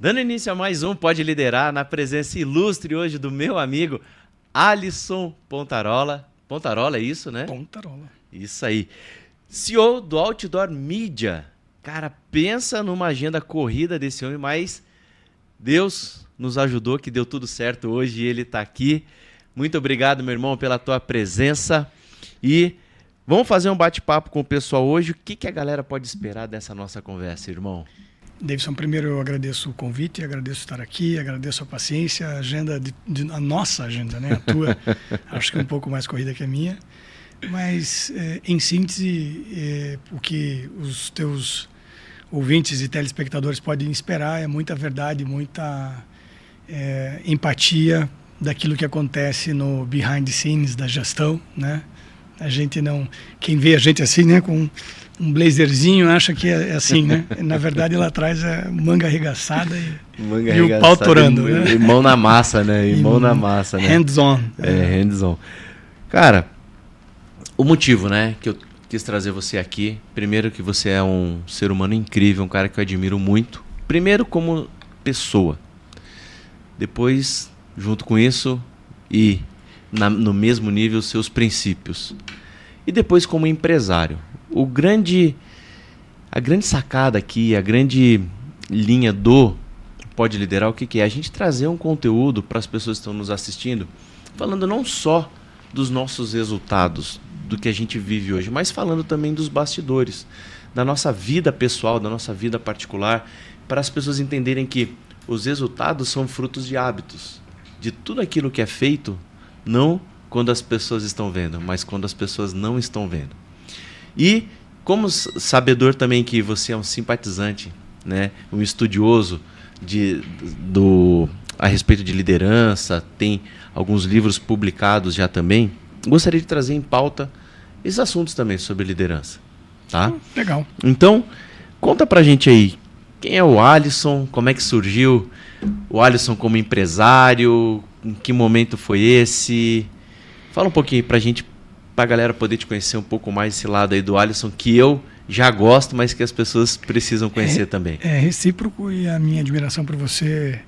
Dando início a mais um Pode Liderar, na presença ilustre hoje do meu amigo Alisson Pontarola. Pontarola, é isso, né? Pontarola. Isso aí. CEO do Outdoor Media. Cara, pensa numa agenda corrida desse homem, mas Deus nos ajudou, que deu tudo certo hoje e ele está aqui. Muito obrigado, meu irmão, pela tua presença. E vamos fazer um bate-papo com o pessoal hoje. O que a galera pode esperar dessa nossa conversa, irmão? Davidson, primeiro eu agradeço o convite, agradeço estar aqui, agradeço a paciência, a agenda, a nossa agenda, né? A tua, acho que é um pouco mais corrida que a minha. Mas, em síntese, o que os teus ouvintes e telespectadores podem esperar é muita verdade, muita empatia daquilo que acontece no behind the scenes da gestão, né? A gente não... Quem vê a gente assim, né, com um blazerzinho, acha que é assim, né? Na verdade, lá atrás é manga arregaçada e o pau torando. E mão na massa, né? E mão na massa, né? Hands-on. Hands-on. Cara, o motivo, né, que eu quis trazer você aqui, primeiro que você é um ser humano incrível, um cara que eu admiro muito. Primeiro como pessoa. Depois, junto com isso, e no mesmo nível, seus princípios. E depois como empresário. A grande sacada aqui, a grande linha do Pode Liderar, o que é? A gente trazer um conteúdo para as pessoas que estão nos assistindo, falando não só dos nossos resultados, do que a gente vive hoje, mas falando também dos bastidores, da nossa vida pessoal, da nossa vida particular, para as pessoas entenderem que os resultados são frutos de hábitos, de tudo aquilo que é feito, não quando as pessoas estão vendo, mas quando as pessoas não estão vendo. E como sabedor também que você é um simpatizante, né, um estudioso a respeito de liderança, tem alguns livros publicados já também, gostaria de trazer em pauta esses assuntos também sobre liderança. Tá? Legal. Então, conta pra gente aí, quem é o Alisson, como é que surgiu o Alisson como empresário, em que momento foi esse? Fala um pouquinho pra gente, pra galera poder te conhecer um pouco mais esse lado aí do Alisson, que eu já gosto, mas que as pessoas precisam conhecer também. É recíproco, e a minha admiração por você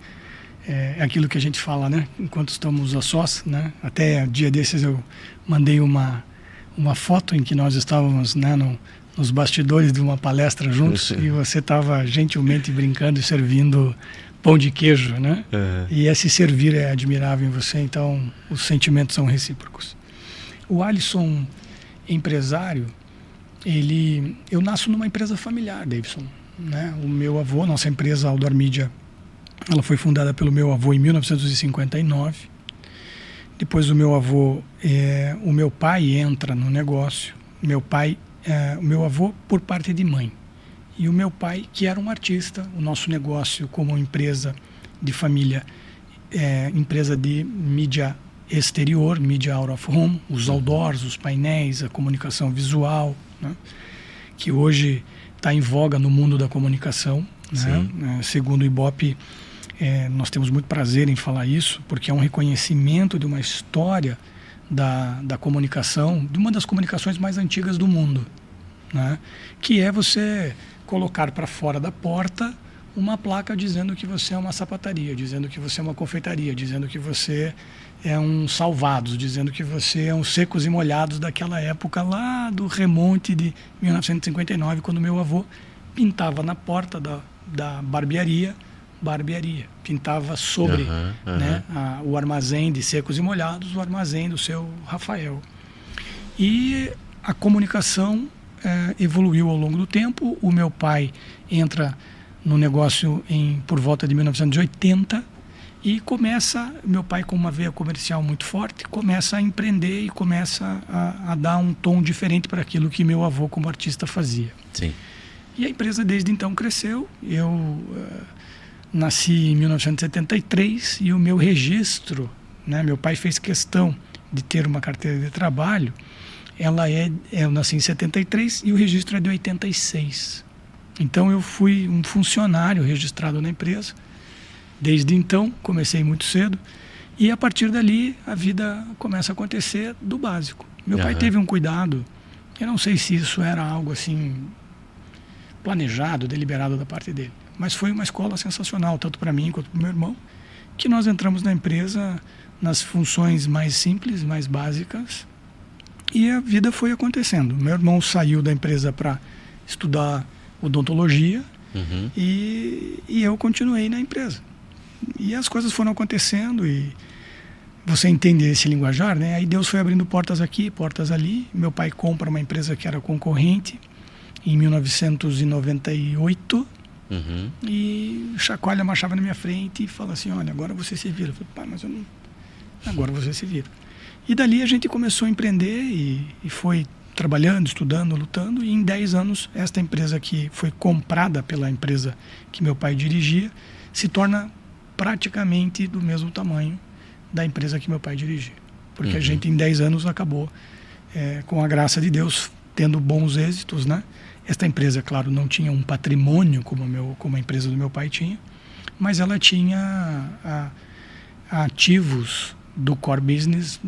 é aquilo que a gente fala, né? Enquanto estamos a sós, né? Até dia desses eu mandei uma foto em que nós estávamos, né, nos bastidores de uma palestra juntos e você estava gentilmente brincando e servindo pão de queijo, né? Uhum. E esse servir é admirável em você, então os sentimentos são recíprocos. O Alisson, empresário, eu nasço numa empresa familiar, Davidson, né? O meu avô, nossa empresa Outdoor Media, ela foi fundada pelo meu avô em 1959. Depois o meu pai entra no negócio. O meu avô por parte de mãe. E o meu pai, que era um artista, o nosso negócio como empresa de família, empresa de mídia exterior, mídia out of home, os outdoors, os painéis, a comunicação visual, né? Que hoje está em voga no mundo da comunicação, né? Segundo o Ibope, nós temos muito prazer em falar isso, porque é um reconhecimento de uma história da comunicação, de uma das comunicações mais antigas do mundo, né? Que é você colocar para fora da porta uma placa dizendo que você é uma sapataria, dizendo que você é uma confeitaria, dizendo que você é um Salvados, dizendo que você é um Secos e Molhados daquela época lá do remonte de 1959, quando meu avô pintava na porta da barbearia, pintava sobre né, o armazém de Secos e Molhados, o armazém do seu Rafael. E a comunicação evoluiu ao longo do tempo. O meu pai entra no negócio por volta de 1980 e meu pai com uma veia comercial muito forte, começa a empreender e começa a dar um tom diferente para aquilo que meu avô como artista fazia. Sim. E a empresa desde então cresceu. Eu nasci em 1973 e o meu registro, né, meu pai fez questão de ter uma carteira de trabalho. Eu nasci em 73 e o registro é de 86. Então eu fui um funcionário registrado na empresa. Desde então, comecei muito cedo. E a partir dali, a vida começa a acontecer do básico. Meu pai teve um cuidado. Eu não sei se isso era algo assim planejado, deliberado da parte dele. Mas foi uma escola sensacional, tanto para mim quanto para o meu irmão, que nós entramos na empresa nas funções mais simples, mais básicas, e a vida foi acontecendo. Meu irmão saiu da empresa para estudar odontologia, e eu continuei na empresa. E as coisas foram acontecendo, e você entende esse linguajar, né? Aí Deus foi abrindo portas aqui, portas ali. Meu pai compra uma empresa que era concorrente em 1998, e chacoalha uma chave na minha frente e fala assim, olha, agora você se vira. Eu falei, pai, mas eu não... Agora você se vira. E dali a gente começou a empreender e foi trabalhando, estudando, lutando, e em 10 anos esta empresa que foi comprada pela empresa que meu pai dirigia se torna praticamente do mesmo tamanho da empresa que meu pai dirigia. Porque a gente em 10 anos acabou, com a graça de Deus, tendo bons êxitos, né? Esta empresa, claro, não tinha um patrimônio como a empresa do meu pai tinha, mas ela tinha ativos do core business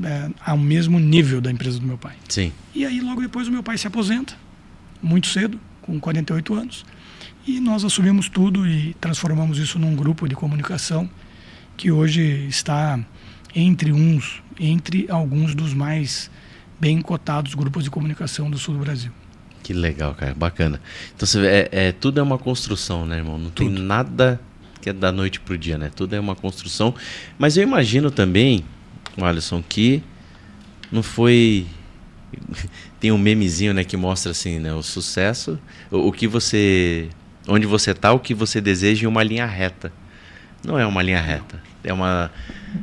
ao mesmo nível da empresa do meu pai. Sim. E aí logo depois o meu pai se aposenta, muito cedo, com 48 anos, e nós assumimos tudo e transformamos isso num grupo de comunicação que hoje está entre alguns dos mais bem cotados grupos de comunicação do sul do Brasil. Que legal, cara, bacana. Então você vê, tudo é uma construção, né, irmão? Não tem nada que é da noite pro dia, né? Tudo é uma construção. Mas eu imagino também, Alisson, que não foi... Tem um memezinho, né, que mostra assim, né, o sucesso, o que você... Onde você está, o que você deseja em uma linha reta. Não é uma linha reta.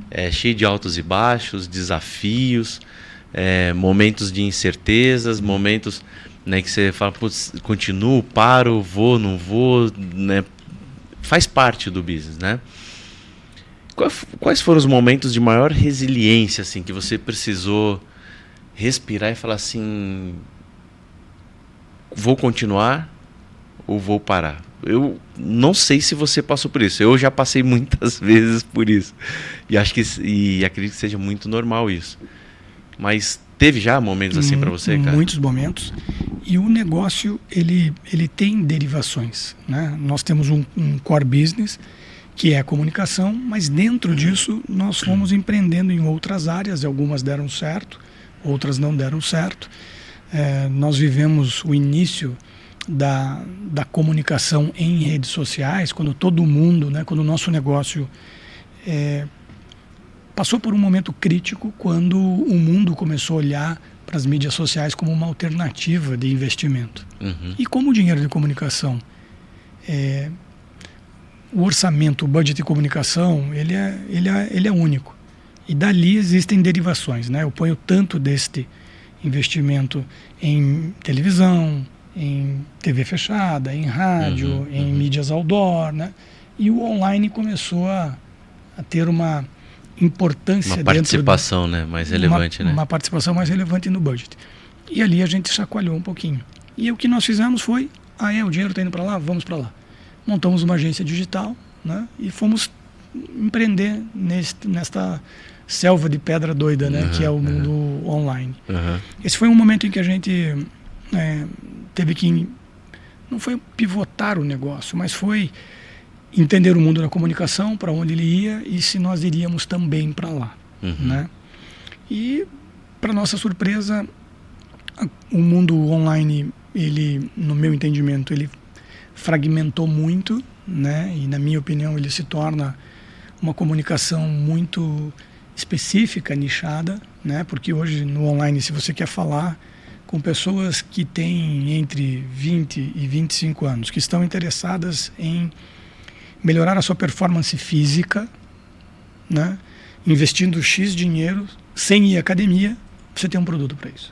É cheio de altos e baixos, desafios, momentos de incertezas, momentos, né, que você fala, putz, continuo, paro, vou, não vou, né? Faz parte do business, né? Quais foram os momentos de maior resiliência, assim, que você precisou respirar e falar assim, vou continuar ou vou parar? Eu não sei se você passou por isso. Eu já passei muitas vezes por isso. E acredito que seja muito normal isso. Mas teve já momentos assim para você, cara? Muitos momentos. E o negócio, ele tem derivações, né? Nós temos um core business, que é a comunicação, mas dentro disso nós fomos empreendendo em outras áreas. Algumas deram certo, outras não deram certo. Nós vivemos o início da comunicação em redes sociais, quando todo mundo, né, quando o nosso negócio passou por um momento crítico, quando o mundo começou a olhar para as mídias sociais como uma alternativa de investimento. E como o dinheiro de comunicação, o orçamento, o budget de comunicação, ele é único. E dali existem derivações, né? Eu ponho tanto deste investimento em televisão, em TV fechada, em rádio, em mídias outdoor, né? E o online começou a ter uma importância, uma participação, né, mais relevante, né? Uma participação mais relevante no budget. E ali a gente chacoalhou um pouquinho. E o que nós fizemos foi, o dinheiro está indo para lá, vamos para lá. Montamos uma agência digital, né? E fomos empreender nesta selva de pedra doida, né? Que é o mundo online. Esse foi um momento em que a gente teve que, não foi pivotar o negócio, mas foi entender o mundo da comunicação, para onde ele ia e se nós iríamos também para lá, né? E, para nossa surpresa, o mundo online, ele, no meu entendimento, ele fragmentou muito, né? E, na minha opinião, ele se torna uma comunicação muito específica, nichada, né? Porque hoje no online, se você quer falar com pessoas que têm entre 20 e 25 anos, que estão interessadas em melhorar a sua performance física, né? Investindo X dinheiro, sem ir à academia, você tem um produto para isso.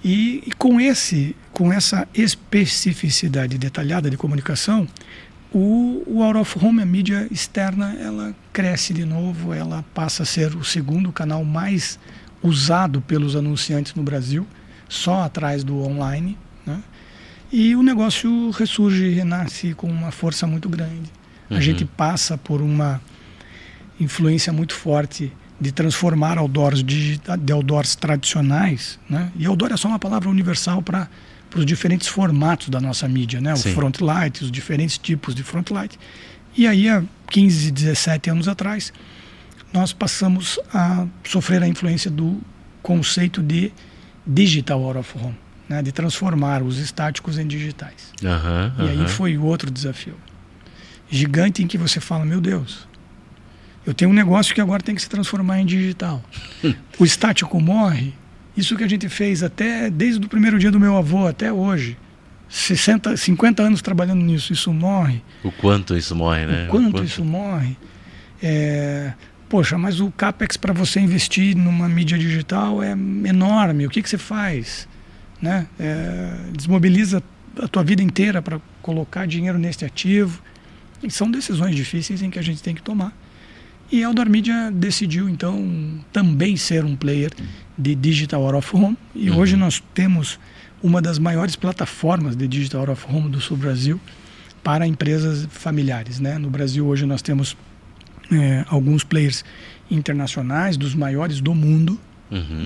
E com essa especificidade detalhada de comunicação, o out of home, a mídia externa, ela cresce de novo, ela passa a ser o segundo canal mais usado pelos anunciantes no Brasil, só atrás do online, né? E o negócio ressurge, renasce com uma força muito grande. A gente passa por uma influência muito forte de transformar outdoors de outdoors tradicionais, né? E outdoor é só uma palavra universal para para os diferentes formatos da nossa mídia, né? O frontlight, os diferentes tipos de frontlight. E aí, há 15, 17 anos atrás, nós passamos a sofrer a influência do conceito de digital out of home, né? De transformar os estáticos em digitais. E aí foi outro desafio gigante, em que você fala, meu Deus, eu tenho um negócio que agora tem que se transformar em digital. O estático morre. Isso que a gente fez até desde o primeiro dia do meu avô até hoje, 50 anos trabalhando nisso, isso morre. O quanto isso morre, né? O quanto isso morre. Poxa, mas o CAPEX para você investir numa mídia digital é enorme. O que você faz? Né? Desmobiliza a tua vida inteira para colocar dinheiro nesse ativo. E são decisões difíceis em que a gente tem que tomar. E a Outdoor Media decidiu, então, também ser um player de Digital Out of Home. E hoje nós temos uma das maiores plataformas de Digital Out of Home do sul do Brasil para empresas familiares, né? No Brasil, hoje, nós temos alguns players internacionais, dos maiores do mundo,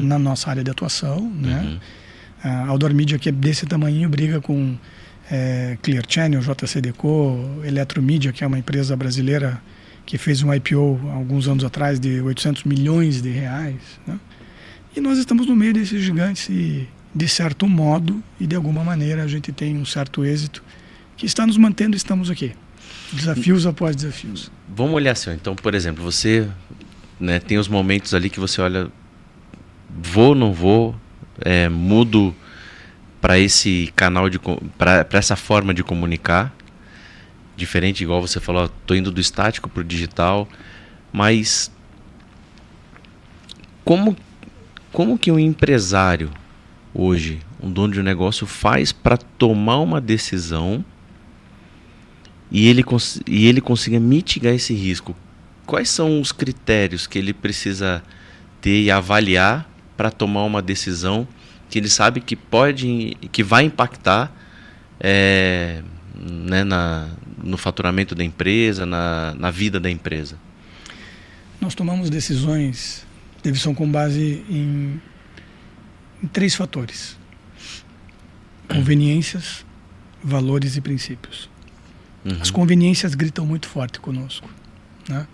na nossa área de atuação, né? A Outdoor Media, que é desse tamanho, briga com Clear Channel, JCDecaux, Eletromedia, que é uma empresa brasileira que fez um IPO há alguns anos atrás de 800 milhões de reais, né? E nós estamos no meio desses gigantes e, de certo modo e de alguma maneira, a gente tem um certo êxito que está nos mantendo e estamos aqui. Desafios após desafios. Vamos olhar assim, então, por exemplo, você, né, tem os momentos ali que você olha, vou, não vou, mudo para esse canal, para essa forma de comunicar, diferente, igual você falou, estou indo do estático para o digital, mas como que um empresário hoje, um dono de um negócio, faz para tomar uma decisão e ele consiga mitigar esse risco? Quais são os critérios que ele precisa ter e avaliar para tomar uma decisão que ele sabe que vai impactar né, no faturamento da empresa, na vida da empresa? Nós tomamos decisões, Davidson, com base em 3 fatores: conveniências, valores e princípios. As conveniências gritam muito forte conosco, né?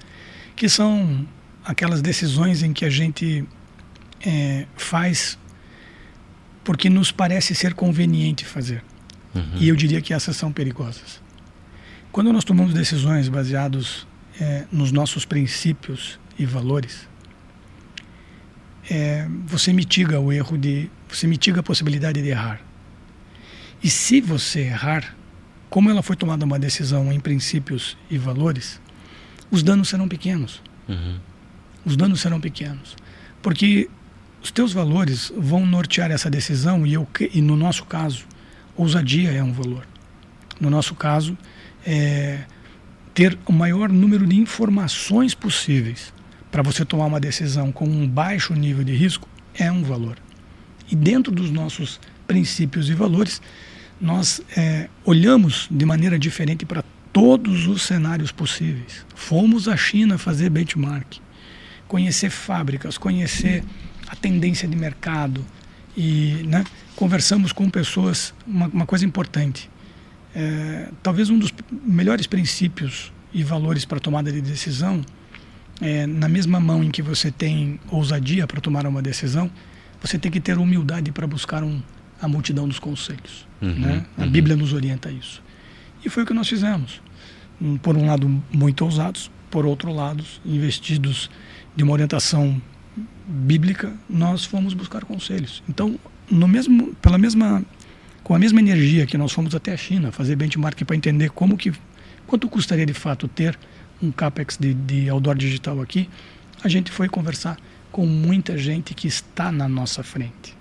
Que são aquelas decisões em que a gente faz porque nos parece ser conveniente fazer. E eu diria que essas são perigosas. Quando nós tomamos decisões baseadas nos nossos princípios e valores, você mitiga o erro você mitiga a possibilidade de errar. E se você errar, como ela foi tomada uma decisão em princípios e valores, os danos serão pequenos. Os danos serão pequenos. Porque os teus valores vão nortear essa decisão e no nosso caso, ousadia é um valor. No nosso caso, ter o maior número de informações possíveis para você tomar uma decisão com um baixo nível de risco é um valor. E dentro dos nossos princípios e valores, nós olhamos de maneira diferente para todos os cenários possíveis. Fomos à China fazer benchmark, conhecer fábricas, conhecer a tendência de mercado e, né, conversamos com pessoas. Uma coisa importante, talvez um dos melhores princípios e valores para tomada de decisão, na mesma mão em que você tem ousadia para tomar uma decisão, você tem que ter humildade para buscar a multidão dos conselhos, né? A Bíblia nos orienta a isso. E foi o que nós fizemos. Por um lado, muito ousados; por outro lado, investidos de uma orientação bíblica, nós fomos buscar conselhos. Então, com a mesma energia que nós fomos até a China fazer benchmark para entender quanto custaria de fato ter um CAPEX de outdoor digital aqui, a gente foi conversar com muita gente que está na nossa frente.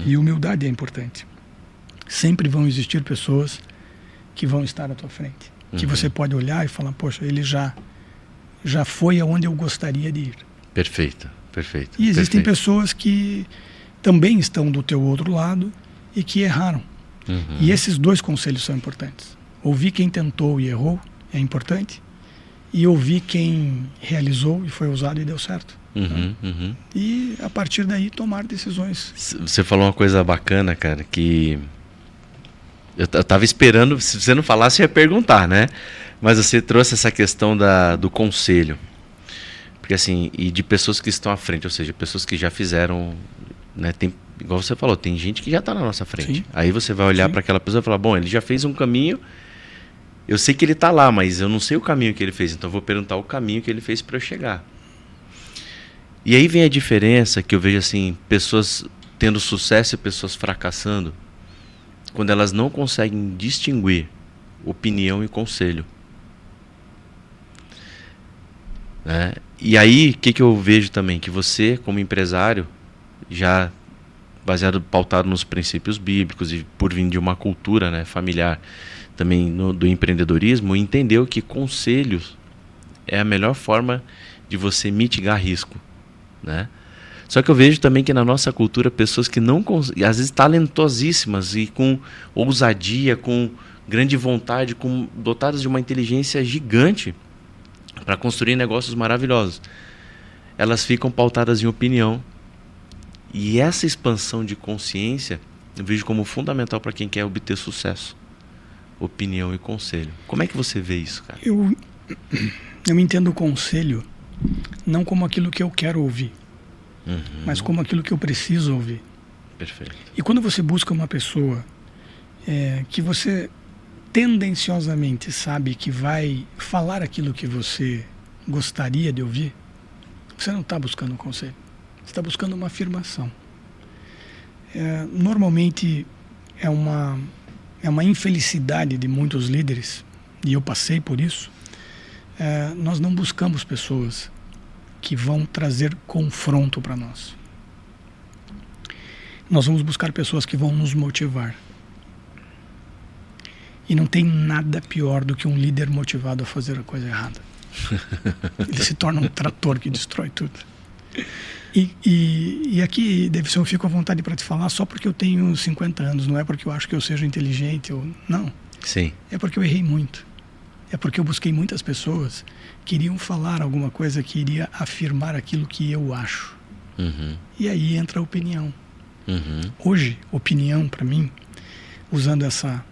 E humildade é importante. Sempre vão existir pessoas que vão estar à tua frente, que você pode olhar e falar, poxa, ele já foi aonde eu gostaria de ir. Perfeito. E existem pessoas que também estão do teu outro lado e que erraram. E esses 2 conselhos são importantes. Ouvir quem tentou e errou é importante, e ouvir quem realizou e foi ousado e deu certo. E a partir daí tomar decisões. Você falou uma coisa bacana, cara, que Eu estava esperando, se você não falasse, eu ia perguntar, né? Mas você trouxe essa questão do conselho. Porque assim, e de pessoas que estão à frente, ou seja, pessoas que já fizeram, né? Tem, igual você falou, tem gente que já está na nossa frente. Sim. Aí você vai olhar para aquela pessoa e falar, bom, ele já fez um caminho, eu sei que ele está lá, mas eu não sei o caminho que ele fez, então eu vou perguntar o caminho que ele fez para eu chegar. E aí vem a diferença que eu vejo assim, pessoas tendo sucesso e pessoas fracassando, quando elas não conseguem distinguir opinião e conselho. Né? E aí, o que eu vejo também? Que você, como empresário, já pautado nos princípios bíblicos e por vir de uma cultura, né, familiar, também do empreendedorismo, entendeu que conselhos é a melhor forma de você mitigar risco. Né? Só que eu vejo também que na nossa cultura, pessoas que não às vezes talentosíssimas e com ousadia, com grande vontade, dotadas de uma inteligência gigante para construir negócios maravilhosos, elas ficam pautadas em opinião. E essa expansão de consciência eu vejo como fundamental para quem quer obter sucesso. Opinião e conselho. Como é que você vê isso, cara? Eu entendo o conselho não como aquilo que eu quero ouvir, mas como aquilo que eu preciso ouvir. Perfeito. E quando você busca uma pessoa que você tendenciosamente sabe que vai falar aquilo que você gostaria de ouvir, você não está buscando um conselho, você está buscando uma afirmação. Normalmente é uma infelicidade de muitos líderes, e eu passei por isso. Nós não buscamos pessoas que vão trazer confronto para nós. Nós vamos buscar pessoas que vão nos motivar. E não tem nada pior do que um líder motivado a fazer a coisa errada. Ele se torna um trator que destrói tudo. E aqui, Davidson, eu fico à vontade para te falar só porque eu tenho 50 anos, não é porque eu acho que eu seja inteligente, não. Sim. É porque eu errei muito. É porque eu busquei muitas pessoas que iriam falar alguma coisa que iria afirmar aquilo que eu acho. E aí entra a opinião. Hoje, opinião, para mim, usando essa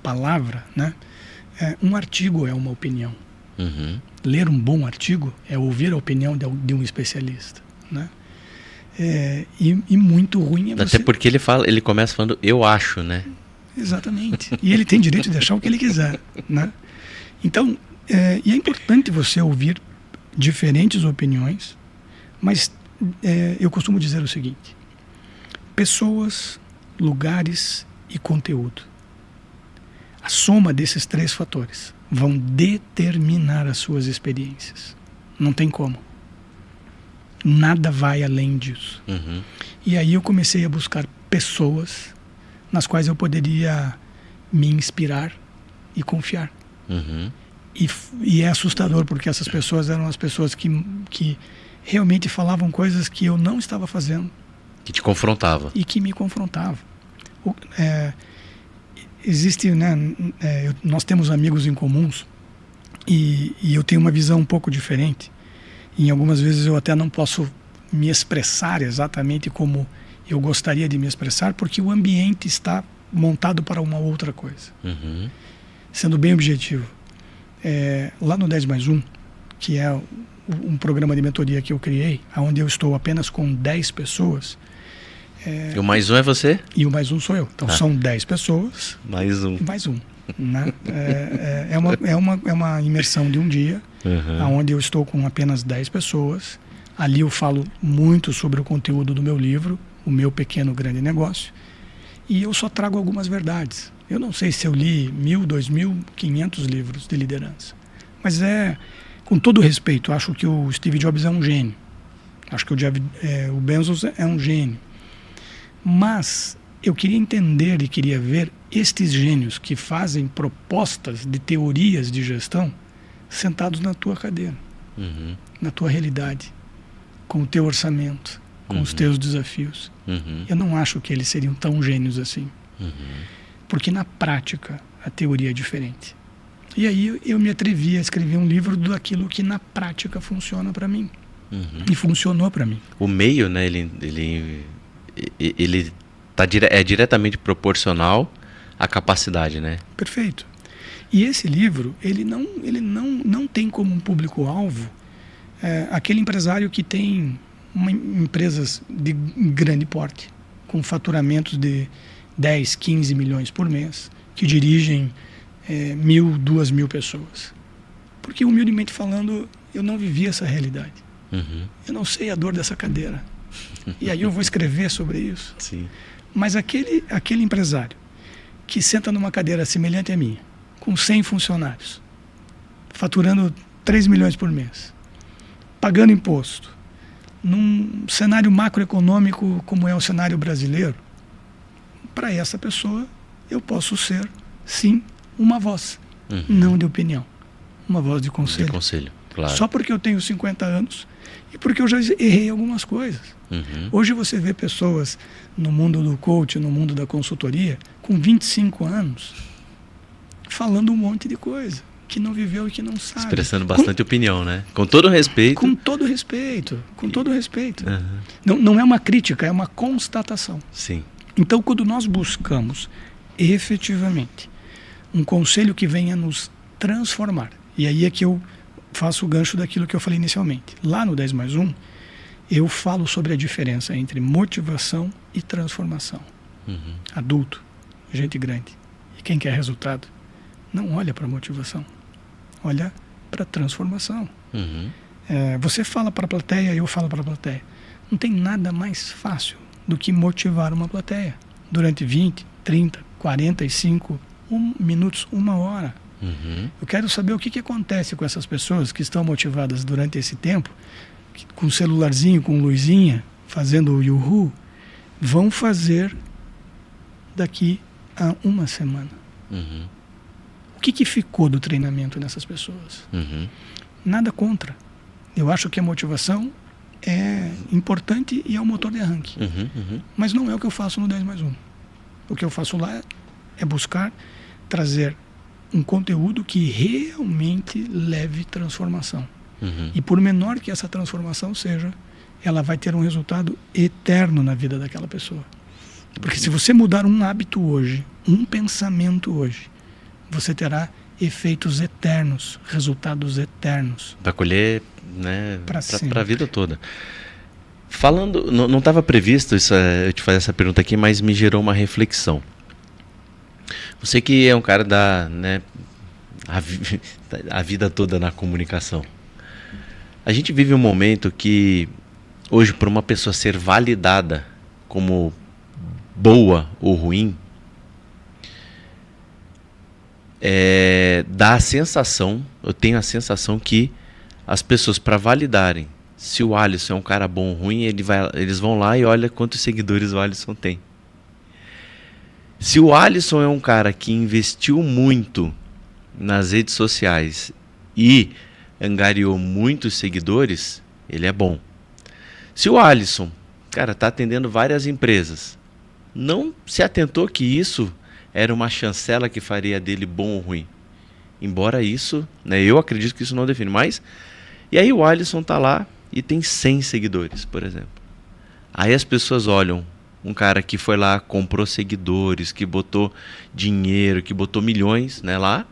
palavra, né? Um artigo é uma opinião. Ler um bom artigo é ouvir a opinião de um especialista, né? E muito ruim é você... Até porque ele começa falando, eu acho, né? Exatamente. E ele tem direito de achar o que ele quiser, né? Então, e é importante você ouvir diferentes opiniões, mas eu costumo dizer o seguinte: pessoas, lugares e conteúdo. A soma desses 3 fatores vão determinar as suas experiências. Não tem como. Nada vai além disso. E aí eu comecei a buscar pessoas nas quais eu poderia me inspirar e confiar. E é assustador, porque essas pessoas eram as pessoas que realmente falavam coisas que eu não estava fazendo. Que te confrontava. E que me confrontavam. Existe, né, nós temos amigos em comuns e eu tenho uma visão um pouco diferente. E algumas vezes eu até não posso me expressar exatamente como eu gostaria de me expressar, porque o ambiente está montado para uma outra coisa. Sendo bem objetivo, lá no 10+1, que é um programa de mentoria que eu criei, onde eu estou apenas com 10 pessoas. E o mais um é você? E o mais um sou eu. Então são 10 pessoas. Mais um. Mais um. Né? É uma imersão de um dia, onde eu estou com apenas 10 pessoas. Ali eu falo muito sobre o conteúdo do meu livro, O Meu Pequeno Grande Negócio. E eu só trago algumas verdades. Eu não sei se eu li 1.000, 2.000, 500 livros de liderança. Mas com todo respeito, acho que o Steve Jobs é um gênio. Acho que o Bezos é um gênio. Mas eu queria entender e queria ver estes gênios que fazem propostas de teorias de gestão sentados na tua cadeira, na tua realidade, com o teu orçamento, com os teus desafios. Eu não acho que eles seriam tão gênios assim. Porque na prática a teoria é diferente. E aí eu me atrevi a escrever um livro daquilo que na prática funciona para mim. E funcionou para mim. O meio, né, ele é diretamente proporcional à capacidade, né? Perfeito. E esse livro, ele não tem como um público-alvo aquele empresário que tem empresas de grande porte, com faturamentos de 10, 15 milhões por mês, que dirigem 1.000, 2.000 pessoas. Porque, humildemente falando, eu não vivi essa realidade. Uhum. Eu não sei a dor dessa cadeira. E aí eu vou escrever sobre isso. Sim. Mas aquele empresário que senta numa cadeira semelhante à minha, com 100 funcionários, faturando 3 milhões por mês, pagando imposto, num cenário macroeconômico como é o cenário brasileiro, para essa pessoa eu posso ser, sim, uma voz, não de opinião, uma voz de conselho. De conselho, claro. Só porque eu tenho 50 anos e porque eu já errei algumas coisas. Uhum. Hoje você vê pessoas no mundo do coach, no mundo da consultoria, com 25 anos, falando um monte de coisa, que não viveu e que não sabe. Expressando bastante opinião, né? Com todo respeito. Com todo respeito, com todo respeito. Uhum. Não é uma crítica, é uma constatação. Sim. Então, quando nós buscamos efetivamente um conselho que venha nos transformar, e aí é que eu faço o gancho daquilo que eu falei inicialmente. Lá no 10+1, eu falo sobre a diferença entre motivação e transformação. Uhum. Adulto, gente grande. E quem quer resultado, não olha para motivação, olha para transformação. Uhum. Você fala para a plateia, eu falo para a plateia. Não tem nada mais fácil do que motivar uma plateia durante 20, 30, 45 minutos, 1 hora. Uhum. Eu quero saber o que acontece com essas pessoas que estão motivadas durante esse tempo, que, com celularzinho, com luzinha, fazendo o yuhu, vão fazer daqui a 1 semana. Uhum. O que ficou do treinamento nessas pessoas? Uhum. Nada contra. Eu acho que a motivação é importante e é o motor de arranque. Uhum. Uhum. Mas não é o que eu faço no 10+1. O que eu faço lá é buscar trazer um conteúdo que realmente leve transformação. Uhum. E por menor que essa transformação seja, ela vai ter um resultado eterno na vida daquela pessoa. Porque se você mudar um hábito hoje, um pensamento hoje, você terá efeitos eternos, resultados eternos. Para colher, né, para a vida toda. Falando, não estava previsto isso, eu te fazer essa pergunta aqui, mas me gerou uma reflexão. Você que é um cara a vida toda na comunicação. A gente vive um momento que, hoje, para uma pessoa ser validada como boa ou ruim, dá a sensação, eu tenho a sensação que as pessoas, para validarem se o Alisson é um cara bom ou ruim, eles vão lá e olham quantos seguidores o Alisson tem. Se o Alisson é um cara que investiu muito nas redes sociais e angariou muitos seguidores, ele é bom. Se o Alisson, cara, está atendendo várias empresas, não se atentou que isso era uma chancela que faria dele bom ou ruim. Embora isso, né, eu acredito que isso não define mais. E aí o Alisson está lá e tem 100 seguidores, por exemplo. Aí as pessoas olham um cara que foi lá, comprou seguidores, que botou dinheiro, que botou milhões, né, lá,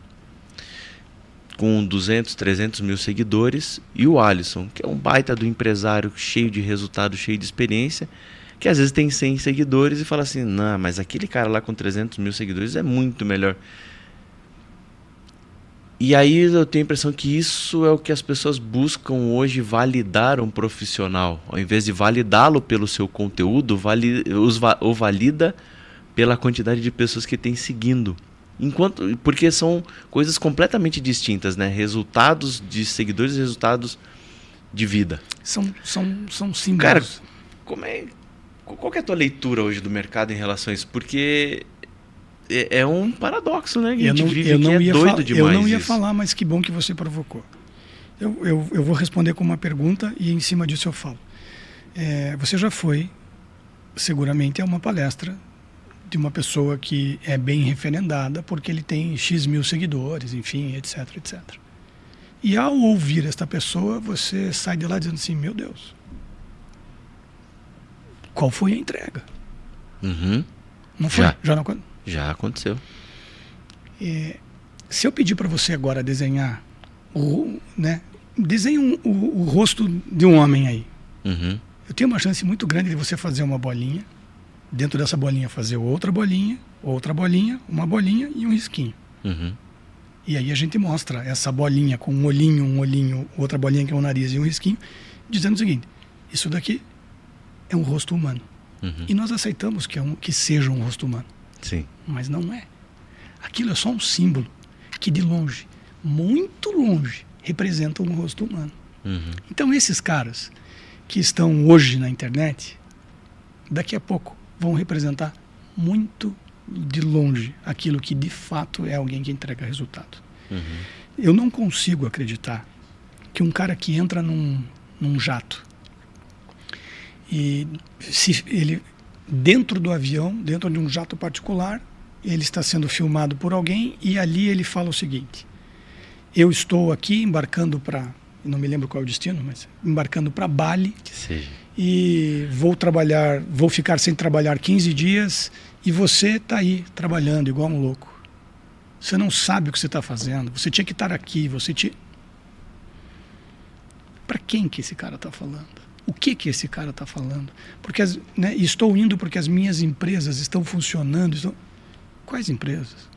com 200, 300 mil seguidores, e o Alisson, que é um baita do empresário, cheio de resultado, cheio de experiência, que às vezes tem 100 seguidores e fala assim, não, mas aquele cara lá com 300 mil seguidores é muito melhor. E aí eu tenho a impressão que isso é o que as pessoas buscam hoje, validar um profissional. Ao invés de validá-lo pelo seu conteúdo, o valida pela quantidade de pessoas que tem seguindo. Porque são coisas completamente distintas, né? Resultados de seguidores e resultados de vida. São símbolos. Cara, qual que é a tua leitura hoje do mercado em relação a isso? Porque é um paradoxo, né? Que a gente vive que é doido demais. Eu não ia falar, mas que bom que você provocou. Eu vou responder com uma pergunta e em cima disso eu falo. Você já foi, seguramente, a uma palestra de uma pessoa que é bem referendada porque ele tem X mil seguidores, enfim, etc, etc. E ao ouvir esta pessoa, você sai de lá dizendo assim, meu Deus, qual foi a entrega? Uhum. Não foi? Já. Não... Já aconteceu. Se eu pedir para você agora desenhar, desenhe o rosto de um homem aí. Uhum. Eu tenho uma chance muito grande de você fazer uma bolinha, dentro dessa bolinha fazer outra bolinha, uma bolinha e um risquinho. Uhum. E aí a gente mostra essa bolinha com um olhinho, outra bolinha que é um nariz e um risquinho, dizendo o seguinte: isso daqui é um rosto humano. Uhum. E nós aceitamos que seja um rosto humano. Sim. Mas não é. Aquilo é só um símbolo que de longe, muito longe, representa um rosto humano. Uhum. Então esses caras que estão hoje na internet, daqui a pouco vão representar muito de longe aquilo que de fato é alguém que entrega resultado. Uhum. Eu não consigo acreditar que um cara que entra num jato e se ele dentro do avião, dentro de um jato particular, ele está sendo filmado por alguém e ali ele fala o seguinte: eu estou aqui embarcando para, não me lembro qual é o destino, mas embarcando para Bali, que seja, e vou ficar sem trabalhar 15 dias e você está aí trabalhando igual um louco. Você não sabe o que você está fazendo, você tinha que estar aqui, Para quem que esse cara está falando? O que esse cara está falando? Porque estou indo porque as minhas empresas estão funcionando. Quais empresas?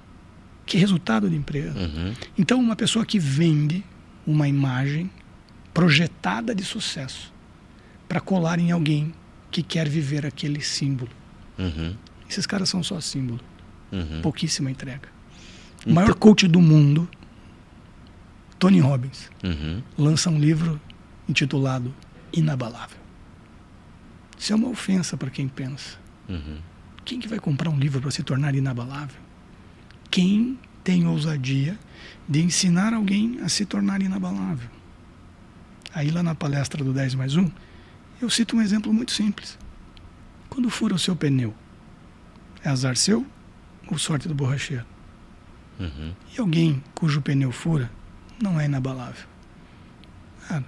Que resultado de empresa? Uhum. Então, uma pessoa que vende uma imagem projetada de sucesso para colar em alguém que quer viver aquele símbolo. Uhum. Esses caras são só símbolo. Uhum. Pouquíssima entrega. O maior coach do mundo, Tony Robbins, lança um livro intitulado Inabalável. Isso é uma ofensa para quem pensa. Uhum. Quem que vai comprar um livro para se tornar inabalável? Quem tem ousadia de ensinar alguém a se tornar inabalável? Aí lá na palestra do 10+1, eu cito um exemplo muito simples. Quando fura o seu pneu, é azar seu ou sorte do borracheiro? Uhum. E alguém cujo pneu fura não é inabalável? Cara,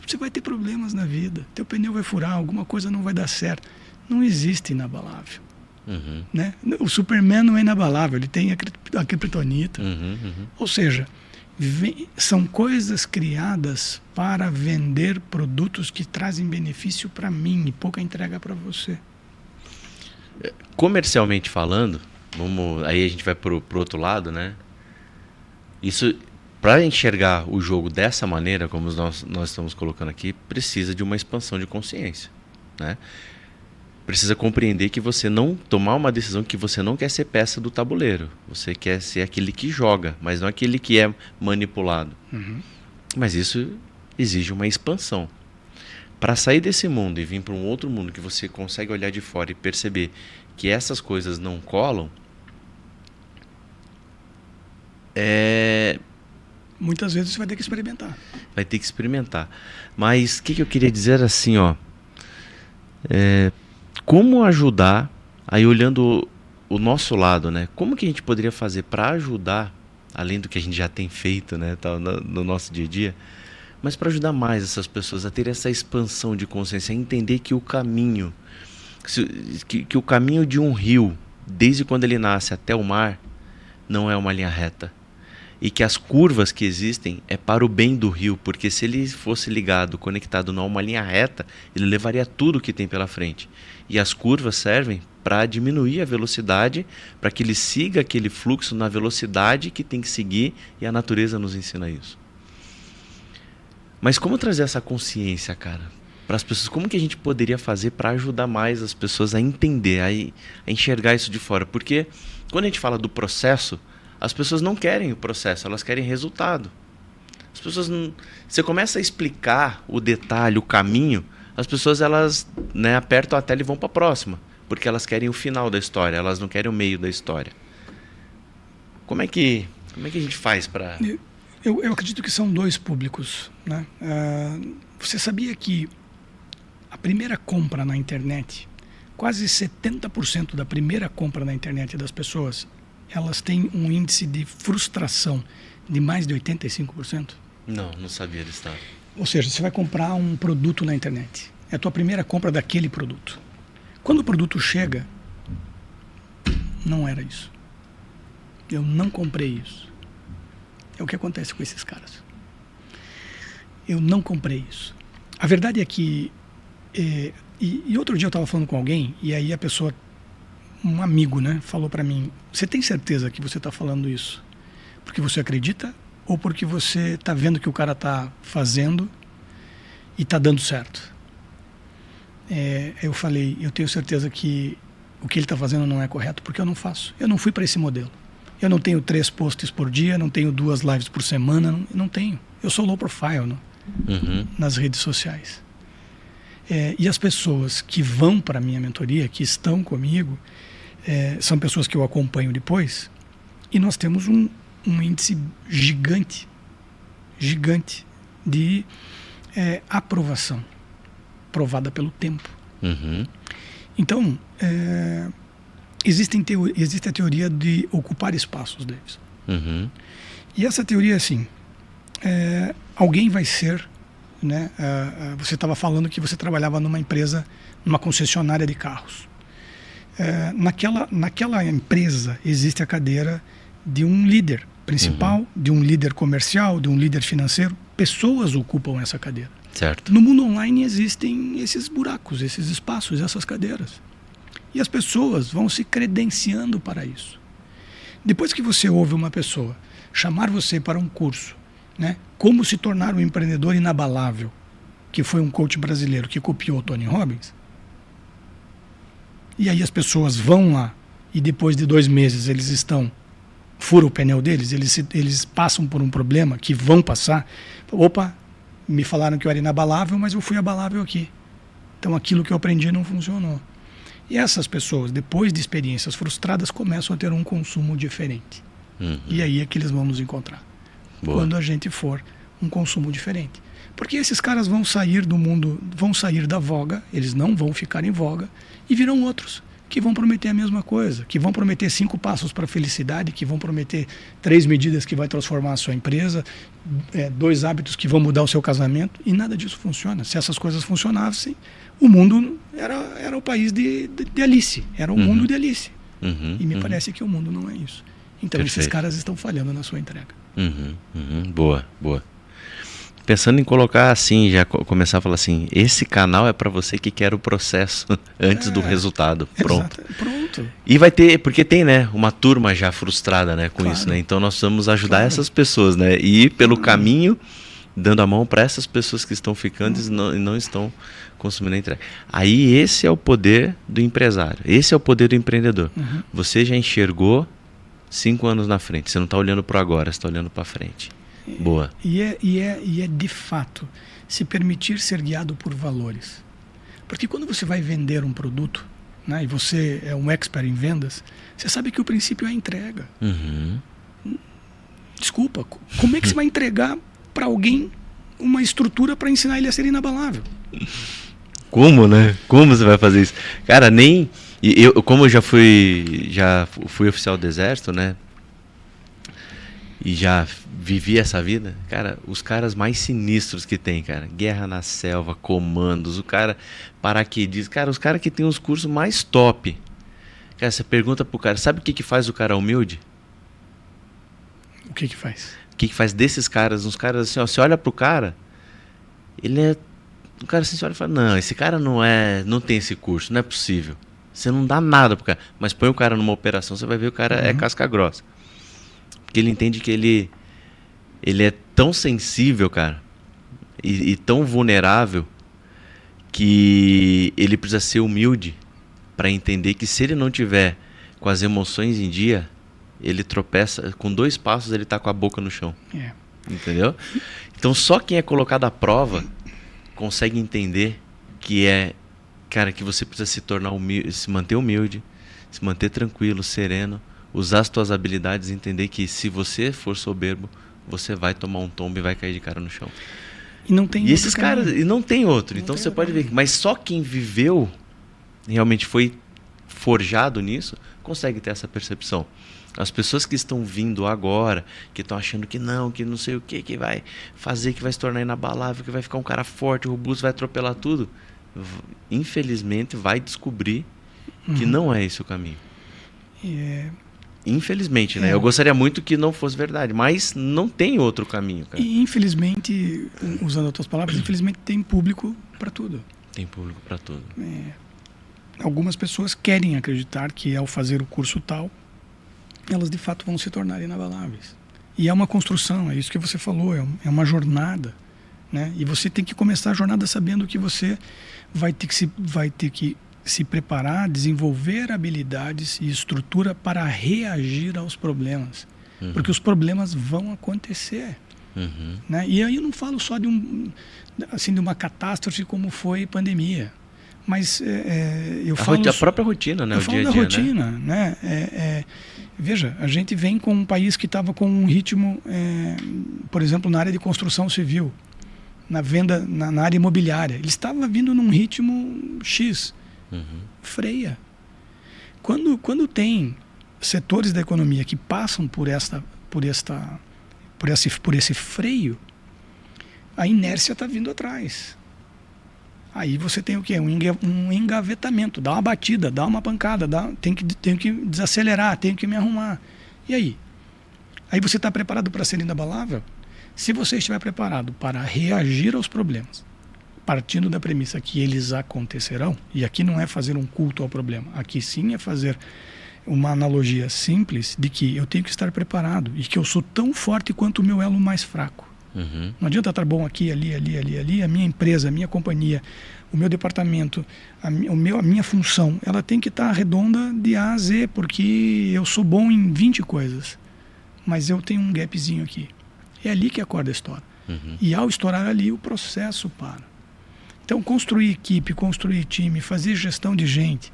você vai ter problemas na vida. Teu pneu vai furar, alguma coisa não vai dar certo. Não existe inabalável. Uhum. Né? O Superman não é inabalável, ele tem a criptonita. Uhum. Ou seja, são coisas criadas para vender produtos que trazem benefício para mim e pouca entrega para você. Comercialmente falando, aí a gente vai pro outro lado, né? Isso, para enxergar o jogo dessa maneira, como nós estamos colocando aqui, precisa de uma expansão de consciência, né? Precisa compreender que você não tomar uma decisão que você não quer ser peça do tabuleiro. Você quer ser aquele que joga, mas não aquele que é manipulado. Uhum. Mas isso exige uma expansão. Para sair desse mundo e vir para um outro mundo que você consegue olhar de fora e perceber que essas coisas não colam, muitas vezes você vai ter que experimentar. Vai ter que experimentar. Mas o que eu queria dizer assim, ó, como ajudar, aí olhando o nosso lado, né? Como que a gente poderia fazer para ajudar, além do que a gente já tem feito, né, no nosso dia a dia, mas para ajudar mais essas pessoas a ter essa expansão de consciência, a entender que o caminho, que o caminho de um rio, desde quando ele nasce até o mar, não é uma linha reta. E que as curvas que existem é para o bem do rio, porque se ele fosse ligado, conectado não a uma linha reta, ele levaria tudo que tem pela frente. E as curvas servem para diminuir a velocidade, para que ele siga aquele fluxo na velocidade que tem que seguir, e a natureza nos ensina isso. Mas como trazer essa consciência, cara, para as pessoas? Como que a gente poderia fazer para ajudar mais as pessoas a entender, a enxergar isso de fora? Porque quando a gente fala do processo, as pessoas não querem o processo, elas querem resultado. As pessoas não... Você começa a explicar o detalhe, o caminho, as pessoas elas, né, apertam a tela e vão para a próxima, porque elas querem o final da história, elas não querem o meio da história. Como é que a gente faz para... Eu acredito que são dois públicos, né? Você sabia que a primeira compra na internet, quase 70% da primeira compra na internet das pessoas, elas têm um índice de frustração de mais de 85%? Não sabia desse dado. Ou seja, você vai comprar um produto na internet. É a tua primeira compra daquele produto. Quando o produto chega, Não era isso. Eu não comprei isso. É o que acontece com esses caras. Eu não comprei isso. A verdade é que... E outro dia eu estava falando com alguém, e aí a pessoa, um amigo, né, falou para mim: você tem certeza que você está falando isso porque você acredita ou porque você está vendo que o cara está fazendo e está dando certo? Eu falei: eu tenho certeza que o que ele está fazendo não é correto, porque eu não faço. Eu não fui para esse modelo. Eu não tenho 3 posts por dia, não tenho 2 lives por semana, não tenho. Eu sou low profile, né, nas redes sociais. E as pessoas que vão para a minha mentoria, que estão comigo, são pessoas que eu acompanho depois, e nós temos um índice gigante de aprovação, provada pelo tempo. Então, existe a teoria de ocupar espaços, Davis. E essa teoria é assim: alguém vai ser... Né? Você estava falando que você trabalhava numa empresa, numa concessionária de carros. Naquela empresa existe a cadeira de um líder principal, de um líder comercial, de um líder financeiro. Pessoas ocupam essa cadeira. Certo. No mundo online existem esses buracos, esses espaços, essas cadeiras. E as pessoas vão se credenciando para isso. Depois que você ouve uma pessoa chamar você para um curso, né, como se tornar um empreendedor inabalável, que foi um coach brasileiro que copiou o Tony Robbins, e aí as pessoas vão lá e depois de 2 meses eles furam o pneu deles, eles passam por um problema que vão passar. Opa, me falaram que eu era inabalável, mas eu fui abalável aqui. Então aquilo que eu aprendi não funcionou. E essas pessoas, depois de experiências frustradas, começam a ter um consumo diferente. E aí é que eles vão nos encontrar. Boa. Quando a gente for um consumo diferente. Porque esses caras vão sair do mundo, vão sair da voga, eles não vão ficar em voga, e virão outros que vão prometer a mesma coisa, que vão prometer 5 passos para a felicidade, que vão prometer 3 medidas que vai transformar a sua empresa, 2 hábitos que vão mudar o seu casamento, e nada disso funciona. Se essas coisas funcionassem, o mundo era o país de Alice, era o mundo de Alice. E me parece que o mundo não é isso. Então esses caras estão falhando na sua entrega. Boa. Pensando em colocar assim, já começar a falar assim: esse canal é para você que quer o processo antes do resultado. Pronto. Pronto. E vai ter, porque tem, né, uma turma já frustrada, né, com isso, né? Então nós vamos ajudar essas pessoas, né? E ir pelo caminho, dando a mão para essas pessoas que estão ficando e não estão consumindo a entrega. Aí esse é o poder do empresário. Esse é o poder do empreendedor. Você já enxergou 5 anos na frente. Você não está olhando para agora, você está olhando para frente. Boa. E é de fato se permitir ser guiado por valores. Porque quando você vai vender um produto, né, e você é um expert em vendas, você sabe que o princípio é a entrega. Desculpa, como é que você vai entregar para alguém uma estrutura para ensinar ele a ser inabalável? Como, né? Como você vai fazer isso? Cara, nem... Como eu já fui oficial do Exército, né? E já vivi essa vida, cara, os caras mais sinistros que tem, cara, guerra na selva, comandos, o cara paraquedista, cara, os caras que tem os cursos mais top. Cara, você pergunta pro cara, sabe o que faz o cara humilde? O que faz? O que faz desses caras, uns caras assim, ó, você olha pro cara, ele é, o cara assim, você olha e fala, não, esse cara não tem esse curso, não é possível. Você não dá nada pro cara, mas põe o cara numa operação, você vai ver o cara é casca grossa. Porque ele entende que ele é tão sensível, cara, e tão vulnerável, que ele precisa ser humilde para entender que se ele não tiver com as emoções em dia, ele tropeça, com 2 passos ele tá com a boca no chão. Entendeu? Então só quem é colocado à prova consegue entender que cara, que você precisa se tornar humilde, se manter humilde, se manter tranquilo, sereno, usar as tuas habilidades e entender que se você for soberbo, você vai tomar um tombo e vai cair de cara no chão. E não tem esses caras, e não tem outro. Então você pode ver, mas só quem viveu, realmente foi forjado nisso, consegue ter essa percepção. As pessoas que estão vindo agora, que estão achando que não sei o que vai fazer, que vai se tornar inabalável, que vai ficar um cara forte, robusto, vai atropelar tudo, infelizmente vai descobrir que não é esse o caminho. Infelizmente, né? Eu gostaria muito que não fosse verdade, mas não tem outro caminho, cara. E infelizmente, usando as tuas palavras, infelizmente tem público para tudo. Tem público para tudo. Algumas pessoas querem acreditar que ao fazer o curso tal, elas de fato vão se tornar inabaláveis. E é uma construção, é isso que você falou, é uma jornada, né? E você tem que começar a jornada sabendo que você vai ter que se preparar, desenvolver habilidades e estrutura para reagir aos problemas. Porque os problemas vão acontecer. Né? E aí eu não falo só de uma catástrofe como foi pandemia. Mas eu falo... A própria rotina, né? Eu falo da rotina, né? Veja, a gente vem com um país que estava com um ritmo, por exemplo, na área de construção civil, na venda, na área imobiliária. Ele estava vindo num ritmo X. Freia. Quando tem setores da economia que passam por esse freio, a inércia está vindo atrás. Aí você tem o quê? Um engavetamento, dá uma batida, dá uma pancada, tenho que desacelerar, tenho que me arrumar. E aí? Aí você está preparado para ser inabalável? Se você estiver preparado para reagir aos problemas, partindo da premissa que eles acontecerão, e aqui não é fazer um culto ao problema, aqui sim é fazer uma analogia simples de que eu tenho que estar preparado e que eu sou tão forte quanto o meu elo mais fraco. Não adianta estar bom aqui, ali, a minha empresa, a minha companhia, o meu departamento, a minha função, ela tem que estar redonda de A a Z, porque eu sou bom em 20 coisas, mas eu tenho um gapzinho aqui. É ali que a corda estoura. E ao estourar ali, o processo para. Então, construir equipe, construir time, fazer gestão de gente.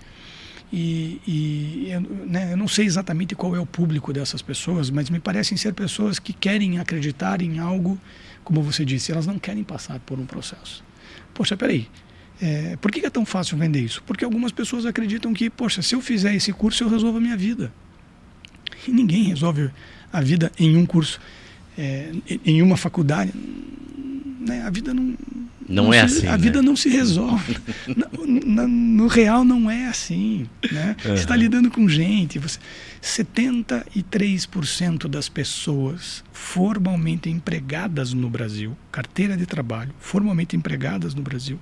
Eu não sei exatamente qual é o público dessas pessoas, mas me parecem ser pessoas que querem acreditar em algo, como você disse, elas não querem passar por um processo. Poxa, peraí, por que é tão fácil vender isso? Porque algumas pessoas acreditam que, poxa, se eu fizer esse curso, eu resolvo a minha vida. E ninguém resolve a vida em um curso, em uma faculdade. Né? A vida não é assim. A vida não se resolve. No real não é assim. Né? Você está lidando com gente. 73% das pessoas formalmente empregadas no Brasil, carteira de trabalho, formalmente empregadas no Brasil,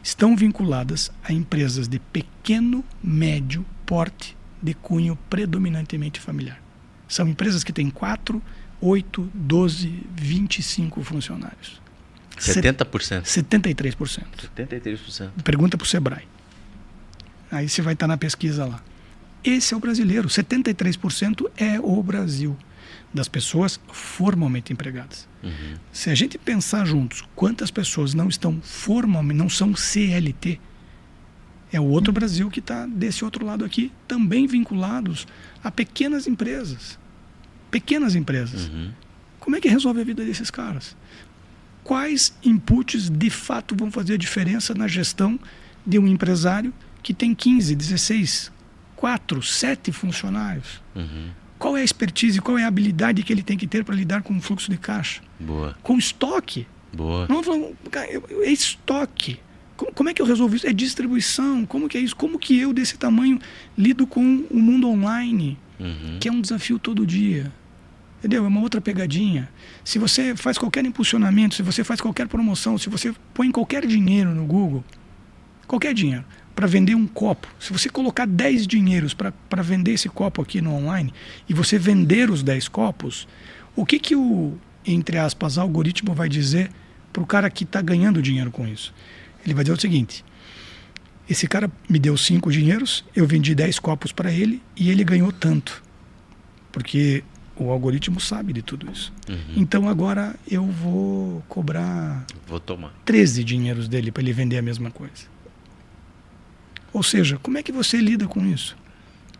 estão vinculadas a empresas de pequeno, médio porte, de cunho predominantemente familiar. São empresas que têm 4, 8, 12, 25 funcionários. 70%? 73%. 73%. Pergunta para o Sebrae. Aí você vai estar na pesquisa lá. Esse é o brasileiro. 73% é o Brasil, das pessoas formalmente empregadas. Se a gente pensar juntos quantas pessoas não estão formalmente, não são CLT, é o outro Brasil que está desse outro lado aqui, também vinculados a pequenas empresas. Pequenas empresas. Como é que resolve a vida desses caras? Quais inputs de fato vão fazer a diferença na gestão de um empresário que tem 15, 16, 4, 7 funcionários? Qual é a expertise, qual é a habilidade que ele tem que ter para lidar com o fluxo de caixa? Boa. Com estoque. Boa. Não falando, é estoque. Como é que eu resolvo isso? É distribuição. Como que é isso? Como que eu, desse tamanho, lido com o mundo online, que é um desafio todo dia? Entendeu? É uma outra pegadinha. Se você faz qualquer impulsionamento, se você faz qualquer promoção, se você põe qualquer dinheiro no Google, qualquer dinheiro, para vender um copo, se você colocar 10 dinheiros para vender esse copo aqui no online, e você vender os 10 copos, o que o, entre aspas, algoritmo vai dizer para o cara que está ganhando dinheiro com isso? Ele vai dizer o seguinte: esse cara me deu 5 dinheiros, eu vendi 10 copos para ele e ele ganhou tanto. Porque o algoritmo sabe de tudo isso. Então agora eu vou cobrar 13 dinheiros dele para ele vender a mesma coisa. Ou seja, como é que você lida com isso?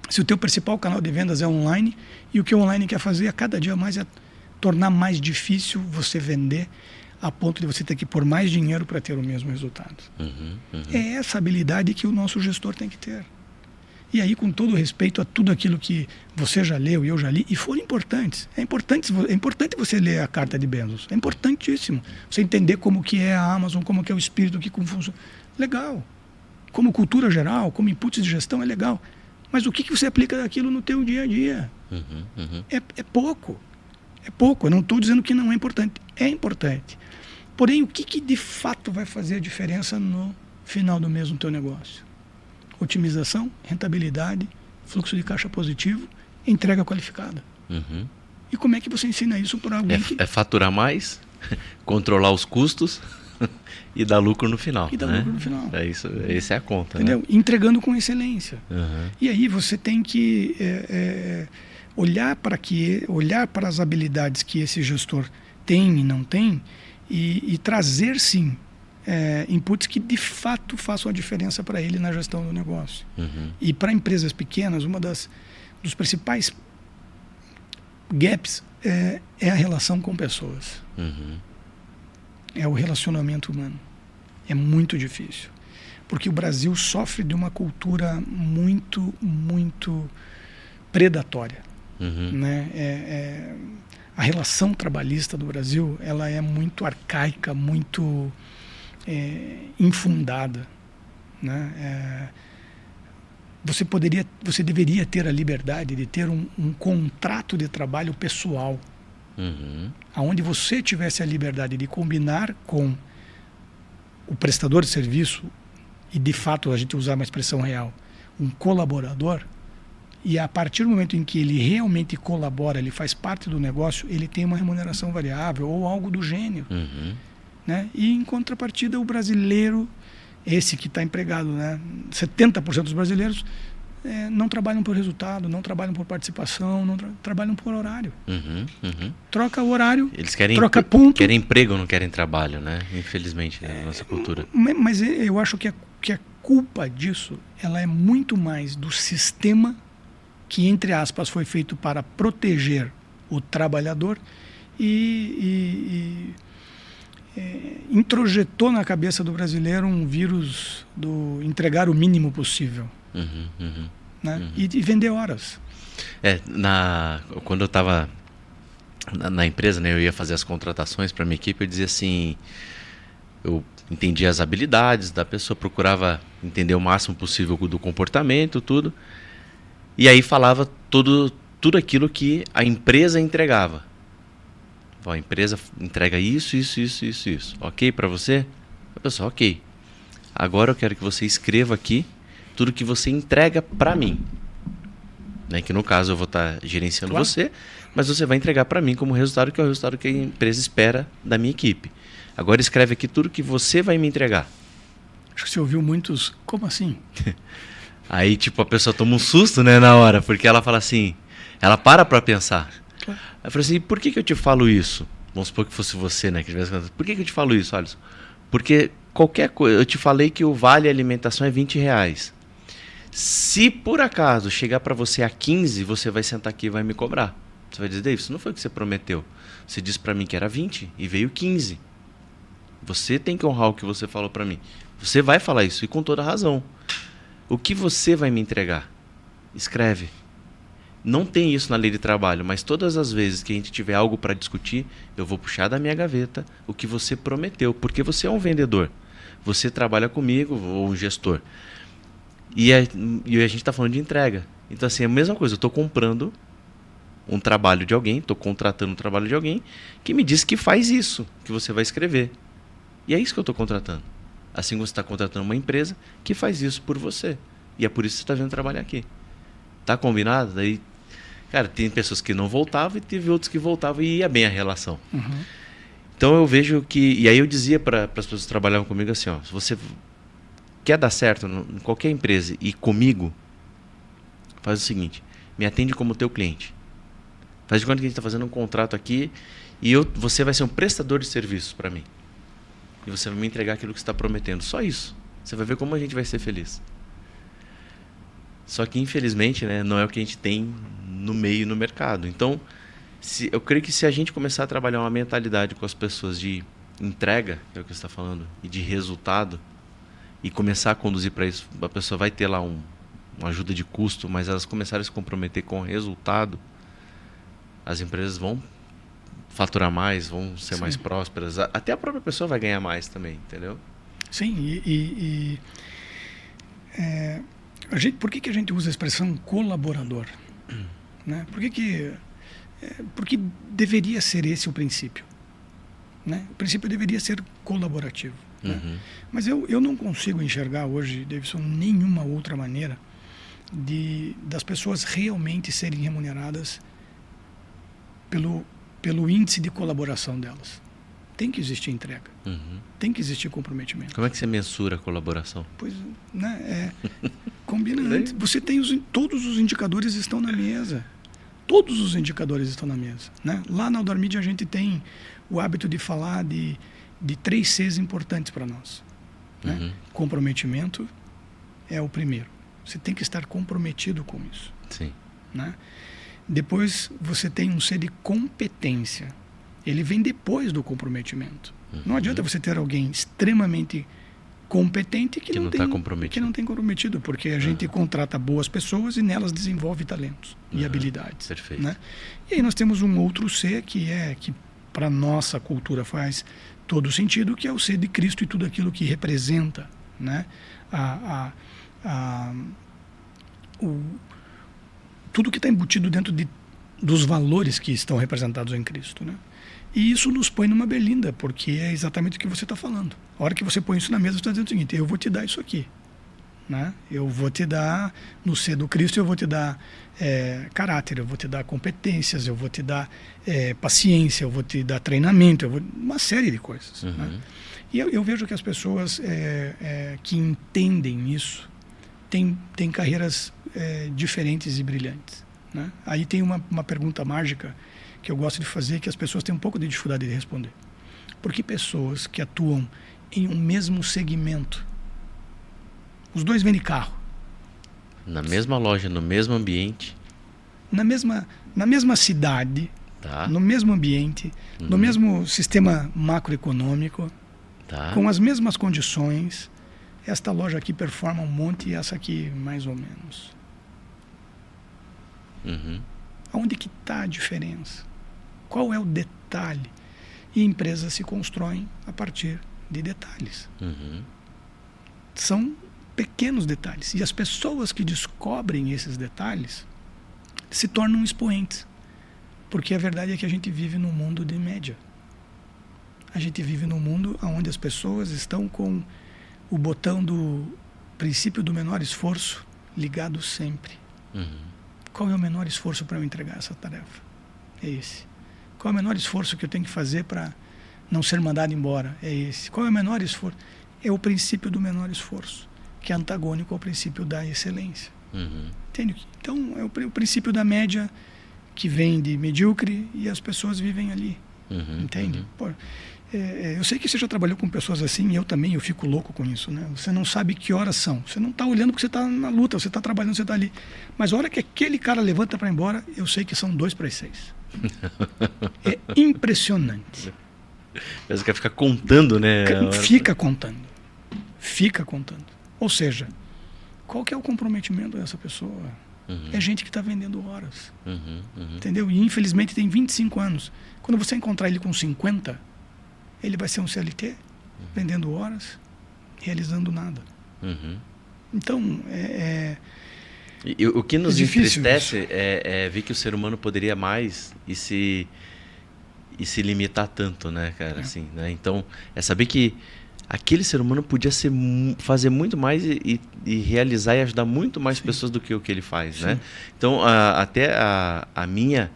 Se o teu principal canal de vendas é online, e o que o online quer fazer a cada dia mais é tornar mais difícil você vender, a ponto de você ter que pôr mais dinheiro para ter o mesmo resultado. É essa habilidade que o nosso gestor tem que ter. E aí, com todo respeito a tudo aquilo que você já leu e eu já li, e foram importantes. É importante você ler a carta de Bezos. É importantíssimo. Você entender como que é a Amazon, como que é o espírito, como funciona. Legal. Como cultura geral, como inputs de gestão, é legal. Mas o que você aplica daquilo no teu dia a dia? É pouco. É pouco. Eu não estou dizendo que não é importante. É importante. Porém, o que de fato vai fazer a diferença no final do mês no teu negócio? Otimização, rentabilidade, fluxo de caixa positivo, entrega qualificada. E como é que você ensina isso para alguém É faturar mais, controlar os custos e dar lucro no final. E dar lucro no final. É isso, essa é a conta. Entendeu? Né? Entregando com excelência. E aí você tem que olhar para as habilidades que esse gestor tem e não tem e trazer, sim, inputs que de fato façam a diferença para ele na gestão do negócio. E para empresas pequenas, dos principais gaps é a relação com pessoas. É o relacionamento humano. É muito difícil. Porque o Brasil sofre de uma cultura muito, muito predatória. Né? A relação trabalhista do Brasil, ela é muito arcaica, muito infundada. Né? Você deveria ter a liberdade de ter um contrato de trabalho pessoal, onde você tivesse a liberdade de combinar com o prestador de serviço e, de fato, a gente usar uma expressão real, um colaborador, e a partir do momento em que ele realmente colabora, ele faz parte do negócio, ele tem uma remuneração variável ou algo do gênero. Né? E, em contrapartida, o brasileiro, esse que está empregado, né? 70% dos brasileiros não trabalham por resultado, não trabalham por participação, não trabalham por horário. Troca o horário, eles querem troca ponto. Querem emprego, não querem trabalho, né? Infelizmente, na nossa cultura. Mas eu acho que a culpa disso, ela é muito mais do sistema que, entre aspas, foi feito para proteger o trabalhador e introjetou na cabeça do brasileiro um vírus do entregar o mínimo possível. Né? E vender horas. Quando eu estava na empresa, né, eu ia fazer as contratações para minha equipe, eu dizia assim, eu entendia as habilidades da pessoa, procurava entender o máximo possível do comportamento, tudo, e aí falava tudo aquilo que a empresa entregava. A empresa entrega isso. Ok para você? A pessoa, ok. Agora eu quero que você escreva aqui tudo que você entrega para mim. Né? Que no caso eu vou estar gerenciando você, mas você vai entregar para mim como resultado, que é o resultado que a empresa espera da minha equipe. Agora escreve aqui tudo que você vai me entregar. Acho que você ouviu muitos, como assim? Aí tipo a pessoa toma um susto, né, na hora, porque ela fala assim, ela para pensar. Aí eu falei assim, por que eu te falo isso? Vamos supor que fosse você, né? Por que eu te falo isso, Alisson? Porque qualquer coisa, eu te falei que o vale alimentação é R$20. Se por acaso chegar para você a 15, você vai sentar aqui e vai me cobrar. Você vai dizer, David, isso não foi o que você prometeu. Você disse para mim que era 20 e veio 15. Você tem que honrar o que você falou para mim. Você vai falar isso e com toda razão. O que você vai me entregar? Escreve. Não tem isso na lei de trabalho, mas todas as vezes que a gente tiver algo para discutir, eu vou puxar da minha gaveta o que você prometeu, porque você é um vendedor. Você trabalha comigo, ou um gestor. E a gente está falando de entrega. Então, assim, é a mesma coisa. Eu estou comprando um trabalho de alguém, estou contratando um trabalho de alguém que me diz que faz isso, que você vai escrever. E é isso que eu estou contratando. Assim você está contratando uma empresa que faz isso por você. E é por isso que você está vindo trabalhar aqui. Tá combinado? Daí, cara, tem pessoas que não voltavam e teve outros que voltavam e ia bem a relação. Então eu vejo que... E aí eu dizia para as pessoas que trabalhavam comigo assim, ó, se você quer dar certo em qualquer empresa e comigo, faz o seguinte, me atende como teu cliente. Faz de conta que a gente está fazendo um contrato aqui e você vai ser um prestador de serviços para mim. E você vai me entregar aquilo que você está prometendo. Só isso. Você vai ver como a gente vai ser feliz. Só que, infelizmente, né, não é o que a gente tem no meio, no mercado. Então, eu creio que se a gente começar a trabalhar uma mentalidade com as pessoas de entrega, que é o que você está falando, e de resultado, e começar a conduzir para isso, a pessoa vai ter lá uma ajuda de custo, mas elas começarem a se comprometer com o resultado, as empresas vão faturar mais, vão ser mais prósperas. Até a própria pessoa vai ganhar mais também, entendeu? Sim, Por que a gente usa a expressão colaborador? Né? Porque deveria ser esse o princípio. Né? O princípio deveria ser colaborativo. Né? Mas eu não consigo enxergar hoje, Davidson, nenhuma outra maneira das pessoas realmente serem remuneradas pelo índice de colaboração delas. Tem que existir entrega. Tem que existir comprometimento. Como é que você mensura a colaboração? Pois, né, combina antes. Você tem todos os indicadores estão na mesa. Todos os indicadores estão na mesa. Né? Lá na Outdoor Media a gente tem o hábito de falar de 3 Cs importantes para nós. Né? Comprometimento é o primeiro. Você tem que estar comprometido com isso. Sim. Né? Depois você tem um C de competência. Ele vem depois do comprometimento. Não adianta você ter alguém extremamente competente que não está comprometido, porque a gente contrata boas pessoas e nelas desenvolve talentos e habilidades. Perfeito. Né? E aí nós temos um outro C que para nossa cultura faz todo sentido, que é o C de Cristo e tudo aquilo que representa, né? Tudo que está embutido dentro dos valores que estão representados em Cristo, né? E isso nos põe numa berlinda, porque é exatamente o que você está falando. A hora que você põe isso na mesa, você está dizendo o seguinte: eu vou te dar isso aqui. Né? Eu vou te dar, no ser do Cristo, eu vou te dar caráter, eu vou te dar competências, eu vou te dar paciência, eu vou te dar treinamento, uma série de coisas. Né? E eu vejo que as pessoas que entendem isso têm carreiras diferentes e brilhantes. Né? Aí tem uma pergunta mágica que eu gosto de fazer, que as pessoas têm um pouco de dificuldade de responder. Por que pessoas que atuam em um mesmo segmento, os dois vendem carro, na mesma loja, no mesmo ambiente, na mesma cidade, tá, no mesmo ambiente, no mesmo sistema macroeconômico, tá, com as mesmas condições, esta loja aqui performa um monte e essa aqui mais ou menos. Onde que está a diferença? Qual é o detalhe? E empresas se constroem a partir de detalhes. São pequenos detalhes. E as pessoas que descobrem esses detalhes se tornam expoentes. Porque a verdade é que a gente vive num mundo de média. A gente vive num mundo onde as pessoas estão com o botão do princípio do menor esforço ligado sempre. Qual é o menor esforço para eu entregar essa tarefa? É esse. Qual é o menor esforço que eu tenho que fazer para não ser mandado embora? É esse. Qual é o menor esforço? É o princípio do menor esforço, que é antagônico ao princípio da excelência. Entende? Então, é o princípio da média que vem de medíocre e as pessoas vivem ali. Entende? Pô, eu sei que você já trabalhou com pessoas assim, eu também, eu fico louco com isso. Né? Você não sabe que horas são. Você não está olhando porque você está na luta, você está trabalhando, você está ali. Mas a hora que aquele cara levanta para ir embora, eu sei que são 2:06. É impressionante. Você quer ficar contando, né? Fica contando. Ou seja, qual que é o comprometimento dessa pessoa? É gente que está vendendo horas. Entendeu? E infelizmente tem 25 anos. Quando você encontrar ele com 50, ele vai ser um CLT, vendendo horas, realizando nada. Então, E o que nos entristece é ver que o ser humano poderia mais e se limitar tanto, né, cara? Assim, né? Então, é saber que aquele ser humano podia fazer muito mais e realizar e ajudar muito mais pessoas do que o que ele faz, né? Então, até a minha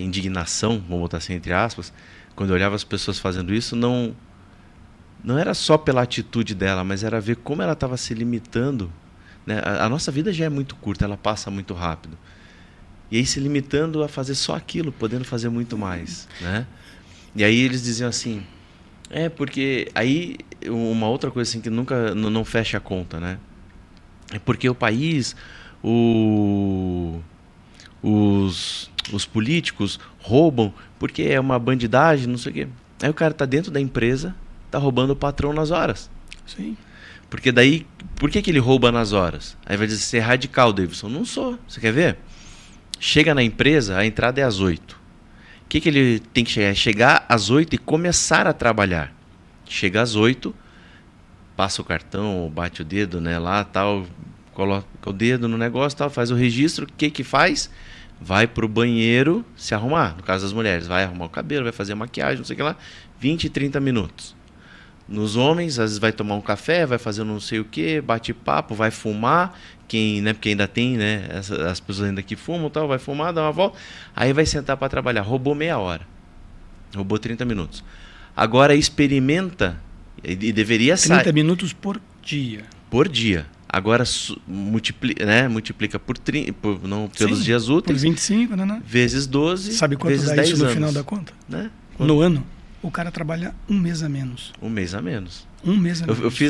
indignação, vamos botar assim entre aspas, quando eu olhava as pessoas fazendo isso, não era só pela atitude dela, mas era ver como ela estava se limitando. Né? A nossa vida já é muito curta, ela passa muito rápido. E aí se limitando a fazer só aquilo, podendo fazer muito mais. Né? E aí eles diziam assim, porque aí uma outra coisa assim que nunca não fecha a conta, né? É porque o país, os políticos roubam porque é uma bandidagem, não sei o quê. Aí o cara tá dentro da empresa, tá roubando o patrão nas horas. Sim. Porque daí, por que ele rouba nas horas? Aí vai dizer, você é radical, Davidson. Não sou. Você quer ver? Chega na empresa, a entrada é às 8. O que ele tem que chegar? É chegar às 8 e começar a trabalhar. Chega às 8, passa o cartão, bate o dedo, né, lá, tal, coloca o dedo no negócio, tal, faz o registro, o que faz? Vai pro banheiro se arrumar. No caso das mulheres, vai arrumar o cabelo, vai fazer a maquiagem, não sei o que lá, 20, 30 minutos. Nos homens, às vezes vai tomar um café, vai fazer não sei o que, bate papo, vai fumar, porque ainda tem, né, as pessoas ainda que fumam, tal, vai fumar, dá uma volta, aí vai sentar para trabalhar. Roubou meia hora, roubou 30 minutos. Agora experimenta, e deveria sair 30 minutos por dia. por dia. Agora multiplica não, pelos dias úteis, por 25, né? vezes 12, sabe quanto vezes dá 10 isso no anos, final da conta? né? No ano, o cara trabalha um mês a menos. Um mês a menos. Um mês a menos.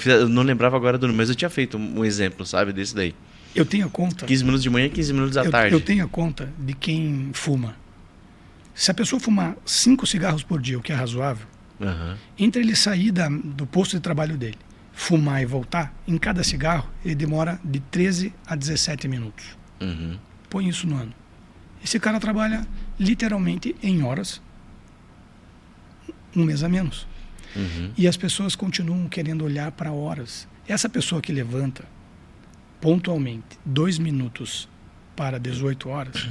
Eu não lembrava agora do número, mas eu tinha feito um exemplo, sabe, desse daí. Eu tenho a conta. 15 minutos de manhã, 15 minutos à tarde. Eu tenho a conta de quem fuma. Se a pessoa fumar 5 cigarros por dia, o que é razoável, entre ele sair do posto de trabalho dele, fumar e voltar, em cada cigarro, ele demora de 13 a 17 minutos. Põe isso no ano. Esse cara trabalha literalmente em horas, um mês a menos. E as pessoas continuam querendo olhar para horas. Essa pessoa que levanta pontualmente 2 minutos para 18 horas,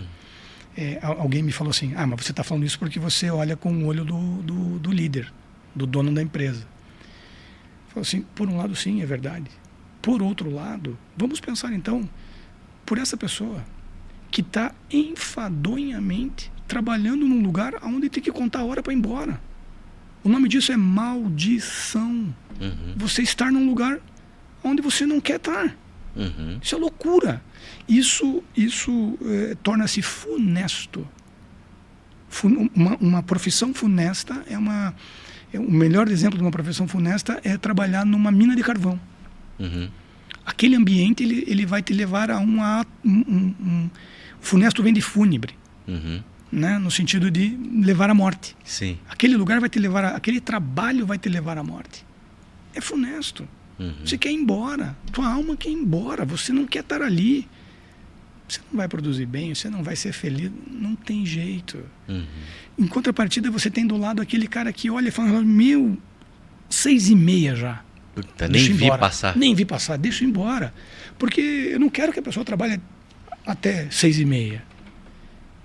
alguém me falou assim, mas você está falando isso porque você olha com o olho do líder, do dono da empresa. Falou assim, por um lado sim, é verdade. Por outro lado, vamos pensar então por essa pessoa que está enfadonhamente trabalhando num lugar onde tem que contar a hora para ir embora. O nome disso é maldição. Você estar num lugar onde você não quer estar. Isso é loucura. Isso torna-se funesto. Uma profissão funesta o melhor exemplo de uma profissão funesta é trabalhar numa mina de carvão. Aquele ambiente ele vai te levar a funesto vem de fúnebre, né? No sentido de levar à morte. Sim. Aquele lugar vai te levar aquele trabalho vai te levar à morte. É funesto. Você quer ir embora, tua alma quer ir embora, você não quer estar ali. Você não vai produzir bem, você não vai ser feliz, não tem jeito. Em contrapartida, você tem do lado aquele cara que olha e fala, 6h30 já. Puta, nem vi passar. Nem vi passar, deixa eu ir embora. Porque eu não quero que a pessoa trabalhe até 6h30.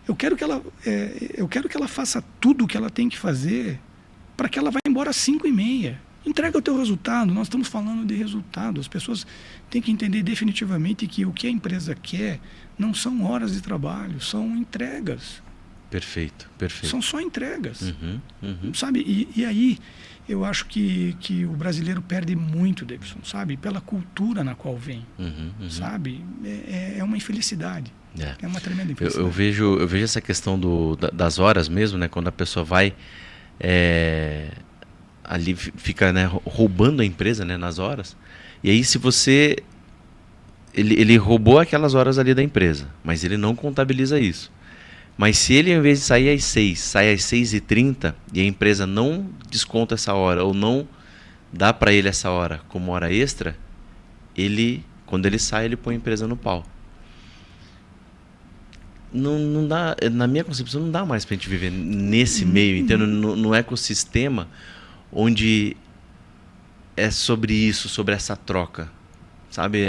Eu quero que ela faça tudo o que ela tem que fazer para que ela vá embora às 5h30. Entrega o teu resultado. Nós estamos falando de resultado. As pessoas têm que entender definitivamente que o que a empresa quer não são horas de trabalho, são entregas. Perfeito. São só entregas. Sabe? E aí eu acho que o brasileiro perde muito, Davidson, sabe? Pela cultura na qual vem. Sabe? É uma infelicidade. É uma tremenda infelicidade. Eu vejo essa questão das horas mesmo, né? Quando a pessoa vai ali fica, né, roubando a empresa, né, nas horas. E aí se você ele roubou aquelas horas ali da empresa, mas ele não contabiliza isso. Mas se ele, ao invés de sair às 6, sai às 6h30 e a empresa não desconta essa hora ou não dá para ele essa hora como hora extra, quando ele sai, ele põe a empresa no pau. Não dá, na minha concepção, não dá mais para a gente viver nesse meio, entendeu? No ecossistema onde é sobre isso, sobre essa troca, sabe?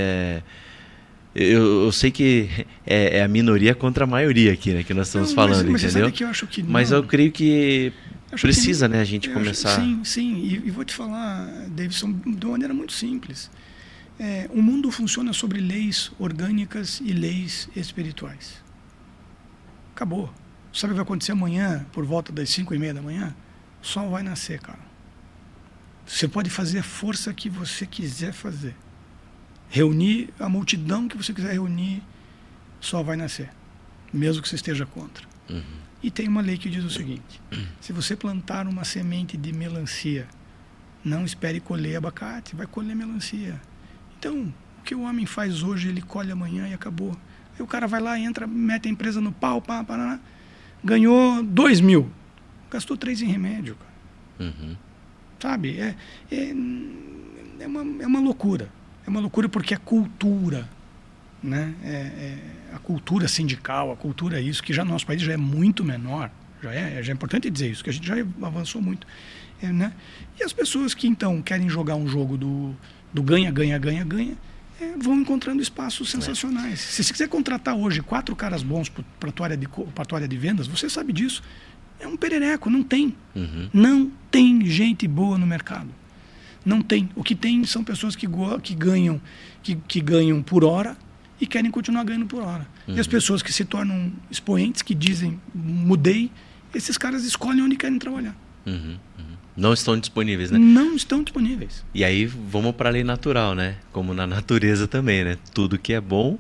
Eu sei que é a minoria contra a maioria aqui, né, que nós estamos falando, mas entendeu? Sabe que eu acho que não. Mas eu creio que precisa, né, a gente começar... Sim. E vou te falar, Davidson, de uma maneira muito simples. O mundo funciona sobre leis orgânicas e leis espirituais. Acabou. Sabe o que vai acontecer amanhã, por volta das 5h30 da manhã? O sol vai nascer, cara. Você pode fazer a força que você quiser fazer. Reunir a multidão que você quiser reunir, só vai nascer. Mesmo que você esteja contra. E tem uma lei que diz o seguinte: se você plantar uma semente de melancia, não espere colher abacate, vai colher melancia. Então, o que o homem faz hoje, ele colhe amanhã e acabou. Aí o cara vai lá, entra, mete a empresa no pau, ganhou 2.000. Gastou 3 em remédio, cara. Sabe? É uma loucura. É uma loucura porque a cultura, né? A cultura sindical, a cultura isso, que já no nosso país já é muito menor, já é importante dizer isso, que a gente já avançou muito. Né? E as pessoas que então querem jogar um jogo do ganha, vão encontrando espaços sensacionais. Se você quiser contratar hoje 4 caras bons para a tua área de vendas, você sabe disso. É um perereco, não tem. Não tem gente boa no mercado. Não tem. O que tem são pessoas que ganham por hora e querem continuar ganhando por hora. E as pessoas que se tornam expoentes, que dizem, mudei, esses caras escolhem onde querem trabalhar. Não estão disponíveis, né? Não estão disponíveis. E aí vamos para a lei natural, né? Como na natureza também, né? Tudo que é bom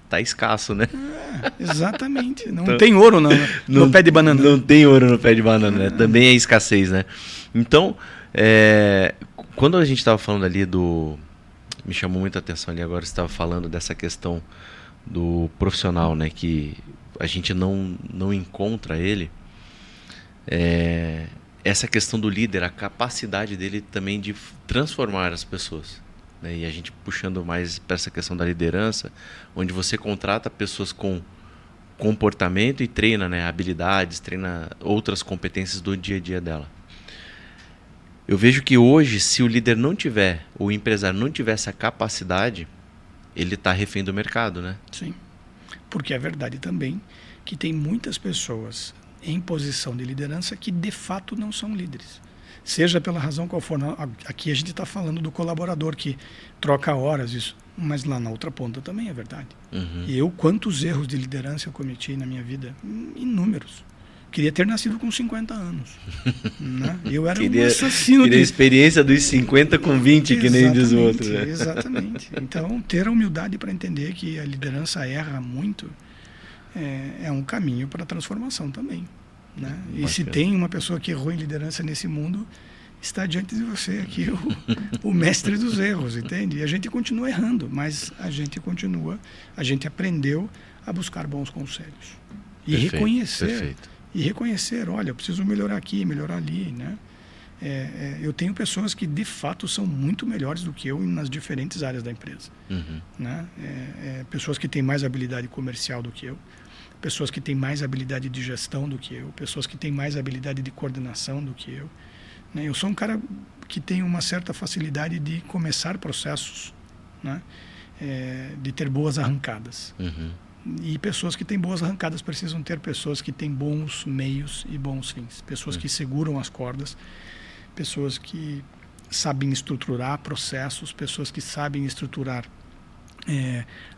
tá escasso, né? Exatamente. Não tem ouro no pé de banana. Não tem ouro no pé de banana, né? Também é escassez, né? Então, quando a gente estava falando ali me chamou muita atenção ali agora, você estava falando dessa questão do profissional, né? Que a gente não encontra ele. Essa questão do líder, a capacidade dele também de transformar as pessoas, né? E a gente puxando mais para essa questão da liderança, onde você contrata pessoas com comportamento e treina, né, habilidades, treina outras competências do dia a dia dela. Eu vejo que hoje, se o líder não tiver, o empresário não tiver essa capacidade, ele está refém do mercado, né? Sim, porque é verdade também que tem muitas pessoas em posição de liderança que de fato não são líderes. Seja pela razão qual for. Aqui a gente está falando do colaborador que troca horas, isso. Mas lá na outra ponta também é verdade. E quantos erros de liderança eu cometi na minha vida? Inúmeros. Queria ter nascido com 50 anos. Né? Eu era um assassino. Queria a experiência dos 50 com 20, que nem diz o outro. Né? Exatamente. Então, ter a humildade para entender que a liderança erra muito é um caminho para a transformação também. Né? E se tem uma pessoa que errou em liderança nesse mundo, está diante de você aqui o mestre dos erros, entende? E a gente continua errando, mas a gente aprendeu a buscar bons conselhos. E reconhecer, olha, eu preciso melhorar aqui, melhorar ali, né? Eu tenho pessoas que de fato são muito melhores do que eu nas diferentes áreas da empresa. Né? Pessoas que têm mais habilidade comercial do que eu, pessoas que têm mais habilidade de gestão do que eu, pessoas que têm mais habilidade de coordenação do que eu. Né? Eu sou um cara que tem uma certa facilidade de começar processos, né? De ter boas arrancadas. E pessoas que têm boas arrancadas precisam ter pessoas que têm bons meios e bons fins. Pessoas que seguram as cordas, pessoas que sabem estruturar processos, pessoas que sabem estruturar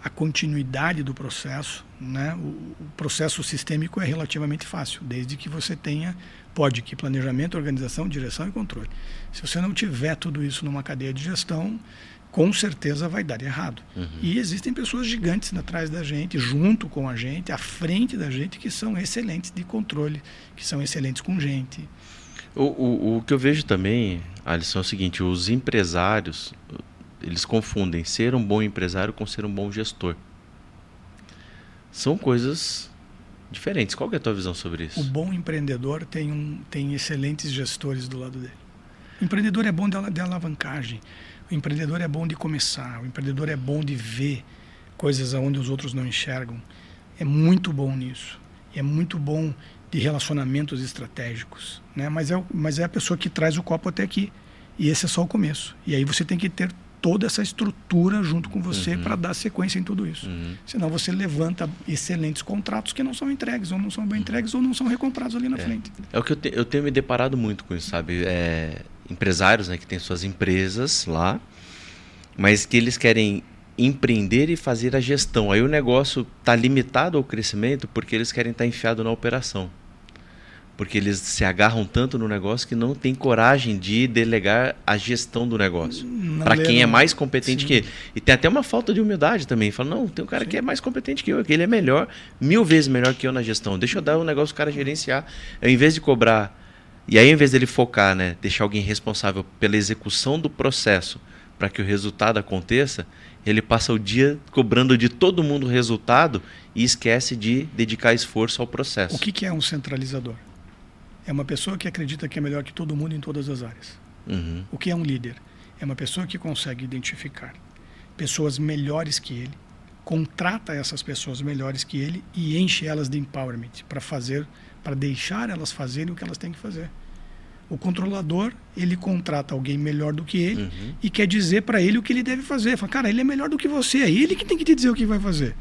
a continuidade do processo, né? O processo sistêmico é relativamente fácil, desde que você tenha planejamento, organização, direção e controle. Se você não tiver tudo isso numa cadeia de gestão, com certeza vai dar errado. E existem pessoas gigantes atrás da gente, junto com a gente, à frente da gente, que são excelentes de controle, que são excelentes com gente. O que eu vejo também, Alisson, é o seguinte: os empresários, eles confundem ser um bom empresário com ser um bom gestor. São coisas diferentes. Qual que é a tua visão sobre isso? O bom empreendedor tem excelentes gestores do lado dele. O empreendedor é bom de alavancagem. O empreendedor é bom de começar. O empreendedor é bom de ver coisas onde os outros não enxergam. É muito bom nisso. É muito bom de relacionamentos estratégicos. Né? Mas é a pessoa que traz o copo até aqui. E esse é só o começo. E aí você tem que ter toda essa estrutura junto com você para dar sequência em tudo isso. Senão você levanta excelentes contratos que não são entregues, ou não são bem entregues, ou não são recomprados ali na frente. É o que eu tenho me deparado muito com isso, sabe? Empresários, né, que têm suas empresas lá, mas que eles querem empreender e fazer a gestão. Aí o negócio está limitado ao crescimento porque eles querem estar enfiado na operação. Porque eles se agarram tanto no negócio que não tem coragem de delegar a gestão do negócio para quem é mais competente que ele. E tem até uma falta de humildade também. Fala, não, tem um cara que é mais competente que eu, que ele é melhor, 1000 vezes melhor que eu na gestão. Deixa eu dar o negócio pro cara gerenciar. Ao invés de cobrar, e aí ao invés dele focar, né, deixar alguém responsável pela execução do processo para que o resultado aconteça, ele passa o dia cobrando de todo mundo o resultado e esquece de dedicar esforço ao processo. O que é um centralizador? É uma pessoa que acredita que é melhor que todo mundo em todas as áreas. O que é um líder? É uma pessoa que consegue identificar pessoas melhores que ele, contrata essas pessoas melhores que ele e enche elas de empowerment para deixar elas fazerem o que elas têm que fazer. O controlador, ele contrata alguém melhor do que ele e quer dizer para ele o que ele deve fazer. Fala, cara, ele é melhor do que você, é ele que tem que te dizer o que vai fazer.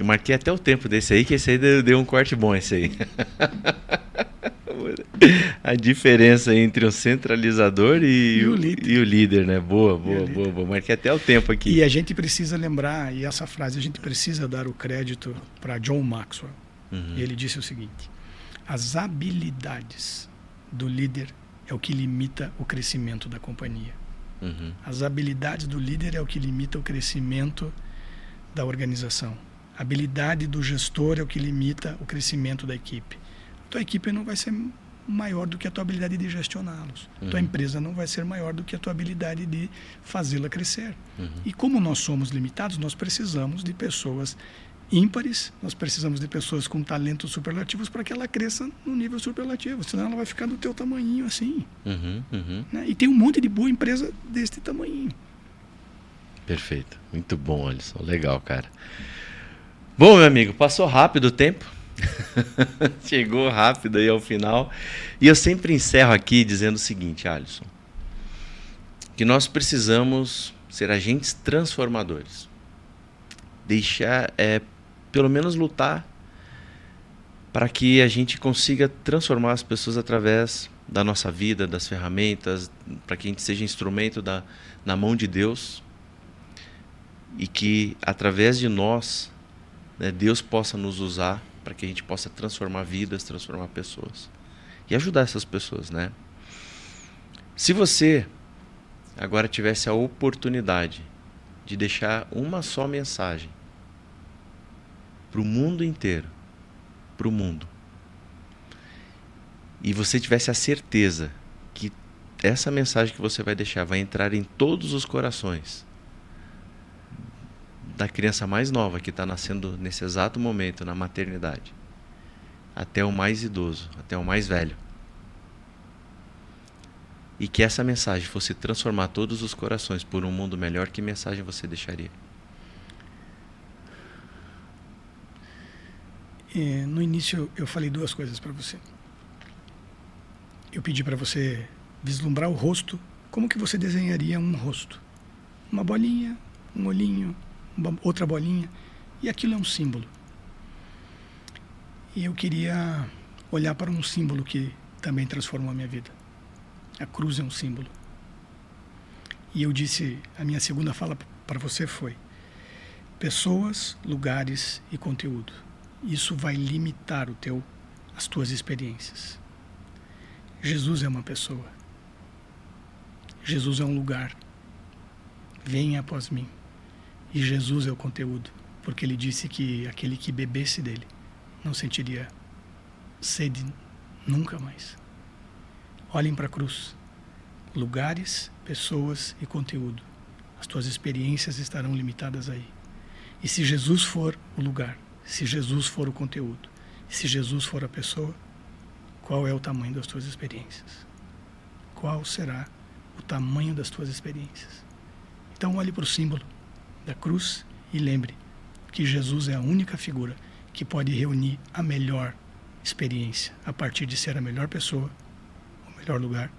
Marquei até o tempo desse aí, que esse aí deu um corte bom, esse aí. A diferença entre o centralizador e o líder, né? Boa. Marquei até o tempo aqui. E a gente precisa lembrar, e essa frase, a gente precisa dar o crédito para John Maxwell. Ele disse o seguinte: as habilidades do líder é o que limita o crescimento da companhia. As habilidades do líder é o que limita o crescimento da organização. A habilidade do gestor é o que limita o crescimento da equipe. Tua equipe não vai ser maior do que a tua habilidade de gestioná-los. Tua empresa não vai ser maior do que a tua habilidade de fazê-la crescer. E como nós somos limitados, nós precisamos de pessoas ímpares, nós precisamos de pessoas com talentos superlativos para que ela cresça no nível superlativo, senão ela vai ficar do teu tamanhinho assim. Né? E tem um monte de boa empresa deste tamanhinho. Perfeito, muito bom, Alisson, legal, cara. Bom, meu amigo, passou rápido o tempo. Chegou rápido aí ao final. E eu sempre encerro aqui dizendo o seguinte, Alisson, que nós precisamos ser agentes transformadores. Deixar, pelo menos lutar para que a gente consiga transformar as pessoas através da nossa vida, das ferramentas, para que a gente seja instrumento na mão de Deus e que através de nós, né, Deus possa nos usar para que a gente possa transformar vidas, transformar pessoas e ajudar essas pessoas, né? Se você agora tivesse a oportunidade de deixar uma só mensagem para o mundo inteiro, para o mundo, e você tivesse a certeza que essa mensagem que você vai deixar vai entrar em todos os corações da criança mais nova que está nascendo nesse exato momento na maternidade, até o mais idoso, até o mais velho, e que essa mensagem fosse transformar todos os corações por um mundo melhor, que mensagem você deixaria? No início eu falei duas coisas para você. Eu pedi para você vislumbrar o rosto. Como que você desenharia um rosto? Uma bolinha, um olhinho, outra bolinha, e aquilo é um símbolo. E eu queria olhar para um símbolo que também transformou a minha vida. A cruz é um símbolo. E eu disse, a minha segunda fala para você foi: pessoas, lugares e conteúdo. Isso vai limitar as tuas experiências. Jesus é uma pessoa. Jesus é um lugar. Venha após mim. E Jesus é o conteúdo, porque ele disse que aquele que bebesse dele não sentiria sede nunca mais. Olhem para a cruz. Lugares, pessoas e conteúdo. As tuas experiências estarão limitadas aí. E se Jesus for o lugar, se Jesus for o conteúdo, se Jesus for a pessoa, qual é o tamanho das tuas experiências? Qual será o tamanho das tuas experiências? Então olhe para o símbolo da cruz e lembre que Jesus é a única figura que pode reunir a melhor experiência a partir de ser a melhor pessoa, o melhor lugar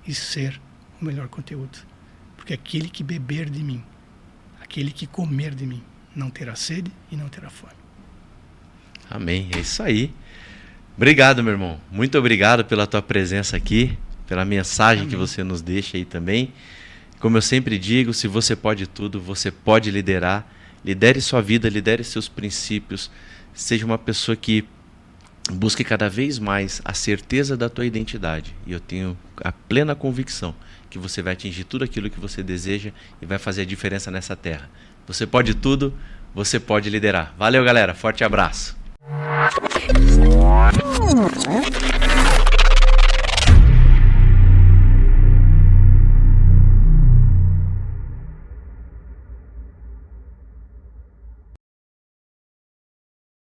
e ser o melhor conteúdo. Porque aquele que beber de mim, aquele que comer de mim, não terá sede e não terá fome. Amém, é isso aí. Obrigado, meu irmão. Muito obrigado pela tua presença aqui, pela mensagem que você nos deixa aí também. Como eu sempre digo, se você pode tudo, você pode liderar. Lidere sua vida, lidere seus princípios. Seja uma pessoa que busque cada vez mais a certeza da tua identidade. E eu tenho a plena convicção que você vai atingir tudo aquilo que você deseja e vai fazer a diferença nessa terra. Você pode tudo, você pode liderar. Valeu, galera. Forte abraço.